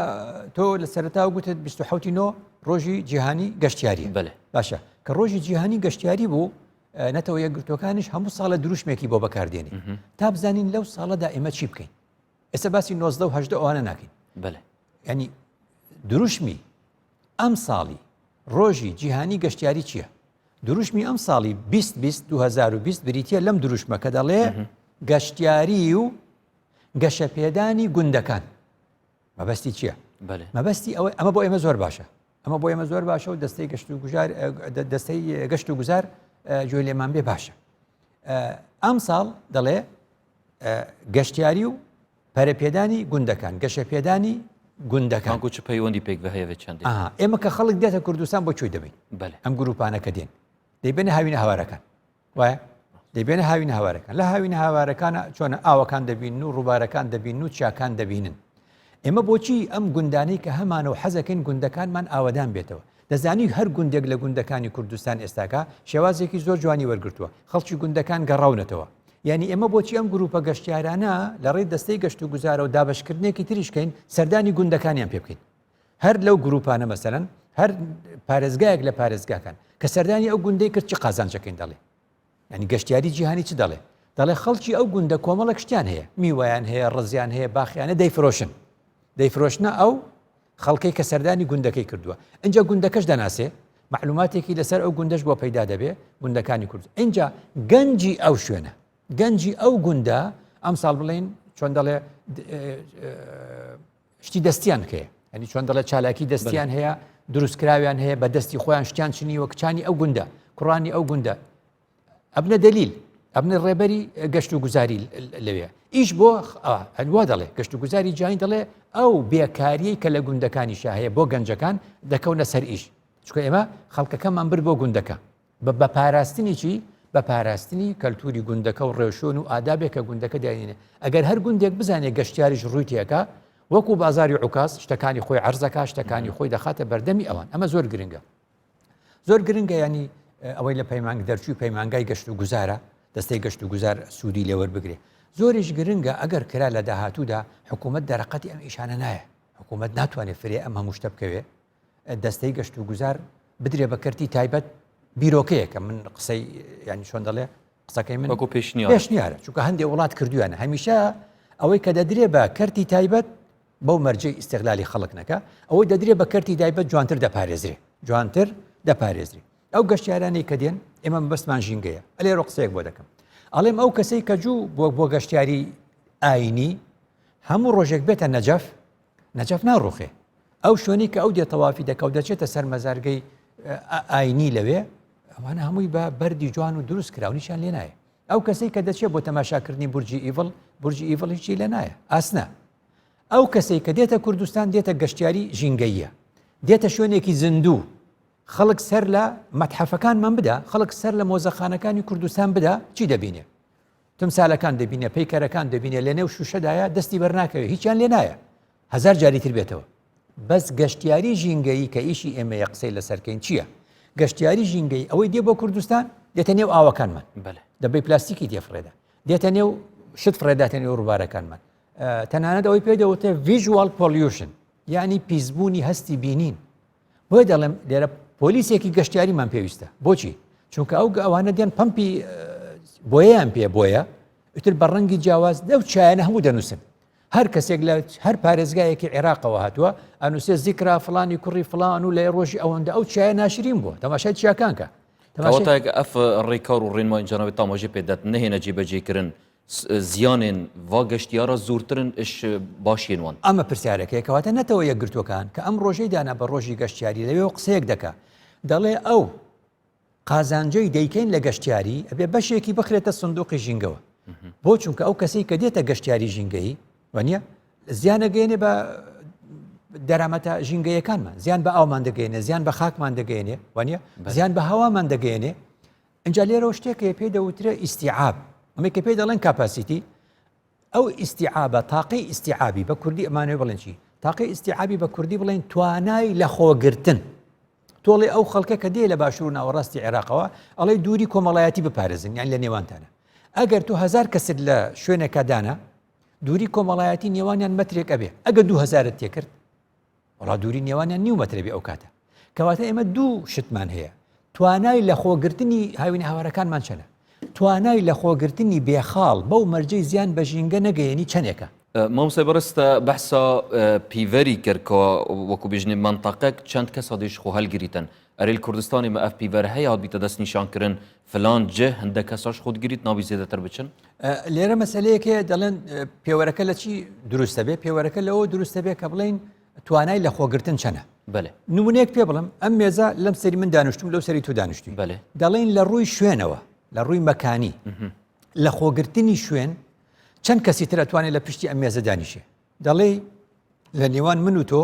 Speaker 2: تۆ لە سەرەتا گوتت 27 نۆ ڕۆژی جیهانی گەشتیاری
Speaker 1: بەڵێ
Speaker 2: باشە کە ڕۆژی جیهانی گەشتیاری بوو نەتەوە یەکگرتوەکانش هەموو ساڵە دروشمێکی بۆ بەکاردێنی تا بزانین لەو ساڵەدا ئێمە چی بکەین ئێستا باسی 19 و 18 ئەوانە ناکەین
Speaker 1: بەڵێ
Speaker 2: ینی دروشمی ئەم ساڵی ڕۆژی جیهانی گەشتیاری چییە؟ دروشمی ئەم ساڵی 2020 بریتە لەم دروشمە کە دەڵێ گەشتیاری و گەشەپێدانی گوندەکان مەبەستی چییە؟ مەبەستی ئەمە بۆ ئێمە زۆر باشە ئەمە بۆ ئێمە زۆر باشە و دەستەی گەشت و گوزار گوێ لێمان بێ باشە ئەم ساڵ دەڵێ گەشتیاری و پەرەپێدانی گوندەکان گەشەپێدانی گوندەکان
Speaker 1: چ پەیوەندی پێک بە هەیە چەند
Speaker 2: ئێمە کە خەڵک دێتە کوردستان بۆ کوێی دەبین ئەم گروپانەکە دێن دەیبێنە هاوینە هاوارەکان وایە دەیبێنە هاوینە هاوارەکان لە هاوینە هاوارەکانە چۆنە ئاوەکان دەبین و ڕووبارەکان دەبین و چاکان دەبینن ئێمە بۆچی ئەم گوندانەی کە هەمانەوە حەزەکەین گوندەکانمان ئاوەدان بێتەوە دەزانی هەر گوندێک لە گوندەکانی کوردستان ئێستاکە شێوازێکی زۆر جوانی وەرگرتووە خەڵکی گوندەکان گەڕاونەتەوە یعنی ئێمە بۆچی ئەم گروپە گەشتیارانە لە ڕێی دەستەی گەشت و گوزارە و دابشکردنێکی تریشکەین سەردانی گوندەکانیان پێ بکەین هەر لەو گروپانە مەسەرەن هەر پارێزگایەک لە پارێزگاکان کە سەردانی ئەو گوندەی کرد چی قازانجەکەین دەڵێ ینی گەشتیاری جیهانی چ دەڵێ خەڵکی ئەو گوندە کۆمەڵە کشتیان هەیە میوایان هەیە ڕزیان هەیە باخیانە دەیفرۆشنە ئەو خەڵکەی کە سەردانی گوندەکەی کردووە اینجا گوندەکەش دەناسێ معلوماتێکی لەسەر ئەو گوندەش بۆ پەیدا دەبێ گوندەکانی کورد اینجا گەنجی ئەو شوێنە گەنجی ئەو گوندە ئەم ساڵ بڵین چۆن دەڵێ شتی دەستیان هەیە ینی چۆن دەڵێ چالاکی دەستیان هەیە دروستکراویان هەیە بە دەستی خۆیان شتیان چنی وە کچانی ئەو گوندە کوڕانی ئەو گوندە ئەبنە دەلیل ئەبنە ڕێبەری گەشت و گوزاری لەوێ ئیش بۆ هەنوا دەڵێ گەشت و گوزاری جیهانی دەڵێ ئەو بێکاریەی کە لە گوندەکانی شاهەیە بۆ گەنجەکان دەکەونە سەر ئیش چکە ئێمە خەڵکەکەمان برد بۆ گوندەکە بە پاراستنی چی بە پاراستنی کەلتوری گوندەکە و ڕێوشۆن و ئادابێک کە گوندەکە داینێ ئەگەر هەر گوندێک بزانێت گەشتیاریش ڕووی تێکە وەکو بازاری عکاس شتەکانی خۆی عەرزەکە شتەکانی خۆی دەخاتە بەردەمی ئەوان ئەمە زۆر گرنگە ینی ئەوەی لە پەیمانگ دەرچووی پەیمانگای گەشت و گوزارە دەستەی گەشت و گوزار سوودی لێوەربگرێ زۆریش گرنگە ئەگەر کرا لە داهاتوودا حکوومەت دەرەقەتی ئەم ئیشانە نایە حکوومەت ناتوانێت فرێ ئەم هەموو شتە بکەوێ دەستەی گەشت و گوزار بدرێ بە کەرتی تایبەت بیرۆکەیە کە من قسەی ینی چۆن دەڵێ قسەکەی من
Speaker 1: وەکو پێشنیارە
Speaker 2: چونکە هەندێک وڵات کردویانە هەمیشە ئەوەی کە دەدرێ بە کەرتی تایبەت بەو مەرجەی ئیستیغلالی خەڵک نەکە ئەوەی دەدرێ بە کەرتی تایبەت جوانتر دەپارێزرێ ئەو گەشتیارانەی کە دێن ئێمە بەسمان ژینگەیە ئەلێ ڕۆ قسەیەک بۆ دەکەم ئەڵێم ئەو کەسەی کە جوو بۆ گەشتیاری ئاینی هەموو ڕۆژێک بێتە نەجەف ناڕوخێ ئەو شوێنی کە ئەو دێ تەوافی دەکەوت دەچێتە سەر مەزارگەی ئاینی لەوێ ئەوانە هەمووی بە بەردی جوان و دروست کراونیشان لێ نایە ئەو کەسەی کە دەچێت بۆ تەماشاکردنی بورجی ئیڤڵ هیچی لێ نایە ئاسنە ئەو کەسەی کە دێتە کوردستان دێتە گەشتیاری ژینگەیە دێتە شوێنێکی زیندوو خەڵک سەر لە مەتحەفەکانمان بدا خەڵک سەر لە مۆزەخانەکانی کوردستان بدا چی دەبینێ تمسالەکان دەبینێ پەیکەرەکان دەبینێ لە نێو شوشەدایە دەستی بەرناکەوێت هیچیان لێ نایە هەزار جاری تر بێتەوە بەس گەشتیاری ژینگەیی کە ئیشی ئێمە قسەی لەسەرکەین چییە گەشتیاری ژینگەی ئەوەی دێ بۆ کوردستان دێتە نێو ئاوەکانمان دەبێ پلاستیکی تێفڕێدا دێتە نێو شت فرێداتە نێو ڕووبارەکانمان تەنانەت ئەوەی پێدەوتێ ڤیژوال پۆلیوشن یعنی پیسبوونی هەستی بینین بۆی دەڵێم لێرە پۆلیسێکی گەشتیاریمان پێویستە بۆچی چونکە ئەوانە دێن پەمپی بۆیەیان پێ بۆیە ئیتر بە ڕەنگی جیاواز دەو چایانە هەموو دەنووسن هەر کەسێک لە هەر پارێزگایەکی عێراقەوە هاتووە ئەنووسێ زیکرا فڵانی کوڕی فڵان و لە ڕۆژی ئەوەندە ئەو چایە ناشرین بووە تەماشای چیاکانکە
Speaker 1: ئەف ڕێکار و ڕێنمای جەناوی تاماژێ پێدات نهێنە جێبەجێکردن زیانên va geştiyara zûrtirin iş başiyên wan.
Speaker 2: ئەمە پرسیارەکەی کەواتە نەتەوە یەکگرتوەکان کە ئەم ڕۆژەی دانا بە ڕۆژی گەشتیاری لەوێ قسەیەک دەکا دەڵێ ئەو قازانجەی دەیکەین لە گەشتیاری ئەبێ بەشێکی بخرێتە سندوقی ژینگەوە بۆ چونکە ئەو کەسەی کە دێتە گەشتیاری ژینگەی وانە زیانەگەێنێ بە دەرامەتە ژینگەیەکانمان زیان بە ئاومان دەگەێنێ زیان بە خاکمان دەگەێنێ وانە زیان بە هەوامان دەگەێنێ ئەنجا لێرەوە شتێکە پێی دەوترە ئیستیعاب ئەمە کە پێی دەڵێن کاپاسیتی ئەو ئیستیعابە تاقی ئیستیعابی بە کوردی ئەمانەوە بڵێن چی تاقی ئیستیعابی بە کوردی بڵێن توانای لە خۆگرتن تۆڵێ ئەو خەڵکە کە دێ لە باشوور و ناوەڕاستی عێراقەوە ئەڵێ دووری کۆمەڵایەتی بپارێزن یان لە نێوانتانە ئەگەر تو 1000 کەست لە شوێنێکە دانا دووری کۆمەڵایەتی نێوانیان مەترێک ئەبێ ئەگە 2000 تێکرد وڵا دووری نێوانیان نیو مەترێبی ئەو کاتە کەواتە ئێمە دوو شتمان هەیە توانای لە خۆگرتنی هاوینە هاوارەکانمان چەنە توانای لە خۆگرتنی بێخاڵ بەو مەرجەی زیان بە ژینگە نەگەیەنی چەندێکە
Speaker 1: مامۆستا بەڕستە بەحسا پیڤەری کرد کە وەکو بژنێ منتەقەک چەند کەسا دێش خۆ هەلگریتن ئەرێ کوردستانی مە ئەف پیڤەر هەیە هاتبیتە دەست نیشانکردن فلان جێ هەندێک کەساش خۆتگریت ناوی زێدەتر بچن
Speaker 2: لێرە مەسەلەیەکێ دەڵێن پێوەرەکە لە چی دروستە بێ پێوەرەکە لەوە دروستە بێ کە بڵێن توانای لە خۆگرتن چەنە
Speaker 1: بەێ
Speaker 2: نمونەیەک پێ بڵم ئەم مێزە لەم سەری من دانیشتوم لەو سەری تو دانیشتوی
Speaker 1: بەێ
Speaker 2: دەڵێن لە ڕووی شوێنەوە لە ڕووی مەکانی لە خۆگرتنی شوێن چەند کەسی تر ئەتوانێت لە پشتی ئەم مێزە دانیشێ دەڵێ لە نێوان من و تۆ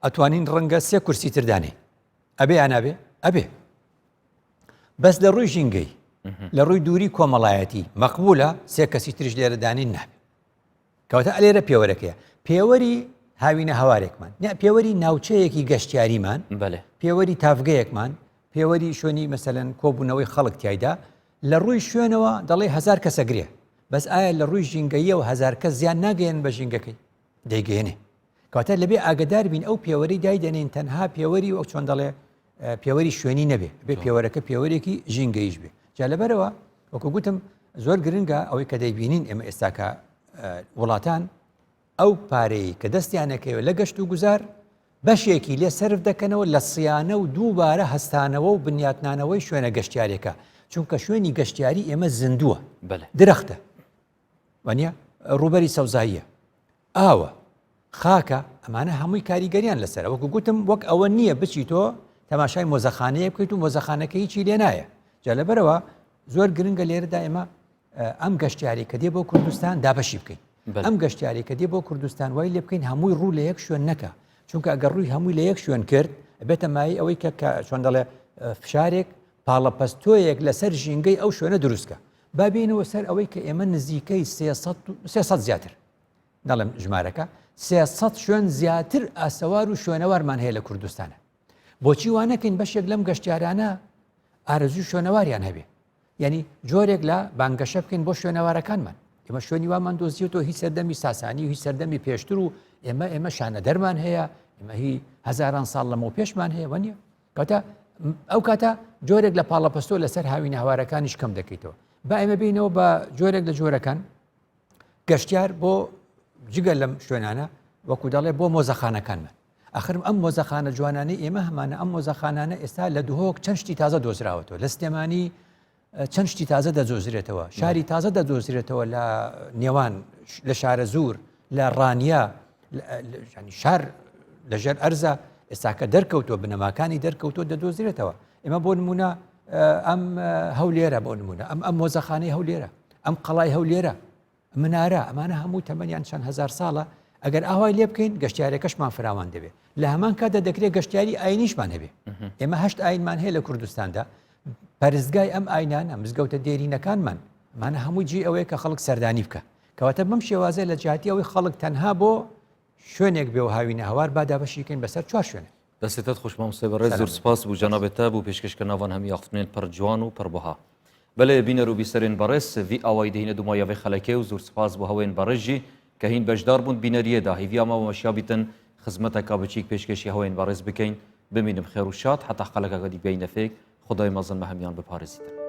Speaker 2: ئەتوانین ڕەنگە 3 کورسی تردانێ ئەبێ یانابێ ئەبێ بەس لە ڕووی ژینگەی لە ڕووی دووری کۆمەڵایەتی مەقبولە 3 کەسی تریش لێرە دانین نابێ کەواتە ئەلێرە پێوەرەکەیە پێوەری هاوینە هەوارێکمان پێوەری ناوچەیەکی گەشتیاریمان پێوەری تافگەیەکمان پێوەری شوێنی مەسەلەن کۆبوونەوەی خەڵک تایدا لە ڕووی شوێنەوە دەڵێ 1000 کەسە گرێ بەس ئایا لە ڕووی ژینگەیە و 1000 کەس زیان ناگەێن بە ژینگەکەی دەیگەێنێ کەواتە لەبێ ئاگدار بین ئەو پێوەری دایدەنێن تەنها پێوەری وەک چۆن دەڵێ پێوەری شوێنی نەبێ بێ پێوەرەکە پێوەرێکی ژینگەیش بێ جا لەبەرەوە وەکو گوتم زۆر گرنگە ئەوەی کە دەیبینین ئێمە ئێستاکە وڵاتان ئەو پارەی کە دەستیانەکەوە لە گەشت و گوزار بەشێکی لێ سرف دەکەنەوە لە سیانە و دووبارە هەستانەوە و بنیاتنانەوەی شوێنە گەشتیارێکە چونکە شوێنی گەشتیاری ئێمە زیندووە درەختە وانە ڕوبەری سەوزاییە ئاوە خاکە ئەمانە هەمووی کاریگەریان لەسەر وەکو گوتم وەک ئەوە نییە بچی تۆ تەماشای مۆزەخانەیە بکەیت و مۆزەخانەکە هیچی لێ نایە جا لەبەرەوە زۆر گرنگە لێرەدا ئێمە ئەم گەشتیاری کە دێ بۆ کوردستان دابەشی بکەین ئەم گەشتیاری کە دێ بۆ کوردستان وای لێ بکەین هەمووی ڕوو لە یەک شوێن نەکە چونکە ئەگەر ڕووی هەمووی لە یەک شوێن کرد بێتە مای ئەوەی کە چۆن دەڵێ فشارێک پاڵەپەستۆیەک لەسەر ژینگەی ئەو شوێنە دروستکە بابینەوە سەر ئەوەی کە ئێمە نزیکەی 300 زیاتر دەڵێم ژمارەکە 300 شوێن زیاتر ئاسەوار و شوێنەوارمان هەیە لە کوردستانە بۆچی وانەکەین بەشێک لەم گەشتیارانە ئارەزوی شوێنەواریان هەبێ یعنی جۆرێک لە بانگەشە بکەین بۆ شوێنەوارەکانمان ئێمە شوێنی وامان دۆزیێتەوە هیچ سەردەمی ساسانی و هیچ سەردەمی پێشتر و ئێمە شانە دەرمان هەیە ئێمە هی هەزاران ساڵ لەمەوە پێشمان هەیە وەنیە کاتە ئەو کاتە جۆرێک لە پاڵەپەستۆ لەسەر هاوینە هاوارەکانیش کەم دەکەیتەوە با ئێمە بینەوە بە جۆرێک لە جۆرەکان گەشتیار بۆ جگە لەم شوێنانە وەکو دەڵێ بۆ مۆزەخانەکانمان ئاخرم ئەم مۆزەخانە جوانانەی ئێمە هەمانە ئەم مۆزەخانانە ئێستا لە دوهۆک چەند شتی تازە دۆزراوەتەوە لە سلێمانی چەند شتی تازە دەدۆزرێتەوە شاری تازە دەدۆزرێتەوە لە نێوان لە شارە زوور لە ڕانیا شار لەژێر ئەرزە ئێستاکە دەرکەوتۆ بنەماکانی دەرکەوتۆ دەدۆزرێتەوە ئێمە بۆ نمونە ئەم هەولێرە بۆ نمونە ئەم مۆزەخانەی هەولێرە ئەم قەڵای هەولێرە منارە ئەمانە هەموو تەمەنیان چەند هەزار ساڵە ئەگەر ئاوای لێ بکەین گەشتیارەکەشمان فراوان دەبێت لە هەمان کاتدا دەکرێت گەشتیاری ئاینیشمان هەبێ ئێمە 8 ئاینمان هەیە لە کوردستاندا پەرستگای ئەم ئاینانە مزگەوتە دێرینەکانمان مانە هەمووی جێ ئەوەیە کە خەڵک سەردانی بکە کەواتە بەم شێوازە لە جاتی ئەوەی خەڵک تەنها بۆ شوێنێک بێ و هاوینە هەوار بادابەشیکەین بەسەر 4 شوێنە
Speaker 1: دەستێتت خۆش مامۆستا بەڕێز زۆر سپاس بوو جەنابێتە بوو پێشکەشکردنەوەن هەمی یافتنێن پڕ جوان و پڕبها بەڵێ بینەر و بیسەرێن بەڕێز وی ئاوای دەهینە دومایەوەی خەلەکێ و زۆر سپاس بۆ هەوێن بەڕێژی کە هین بەشدار بوون بینەریەدا هیڤیامەوە مەشیا بیتن خزمەتەکە بچیک پێشکەشی هەوێن بەڕێز بکەین بمینم خێر و شاد حتا خەلەکەکە دی بینە فێک خدای مەزن مە هەمیان بپارێزیتن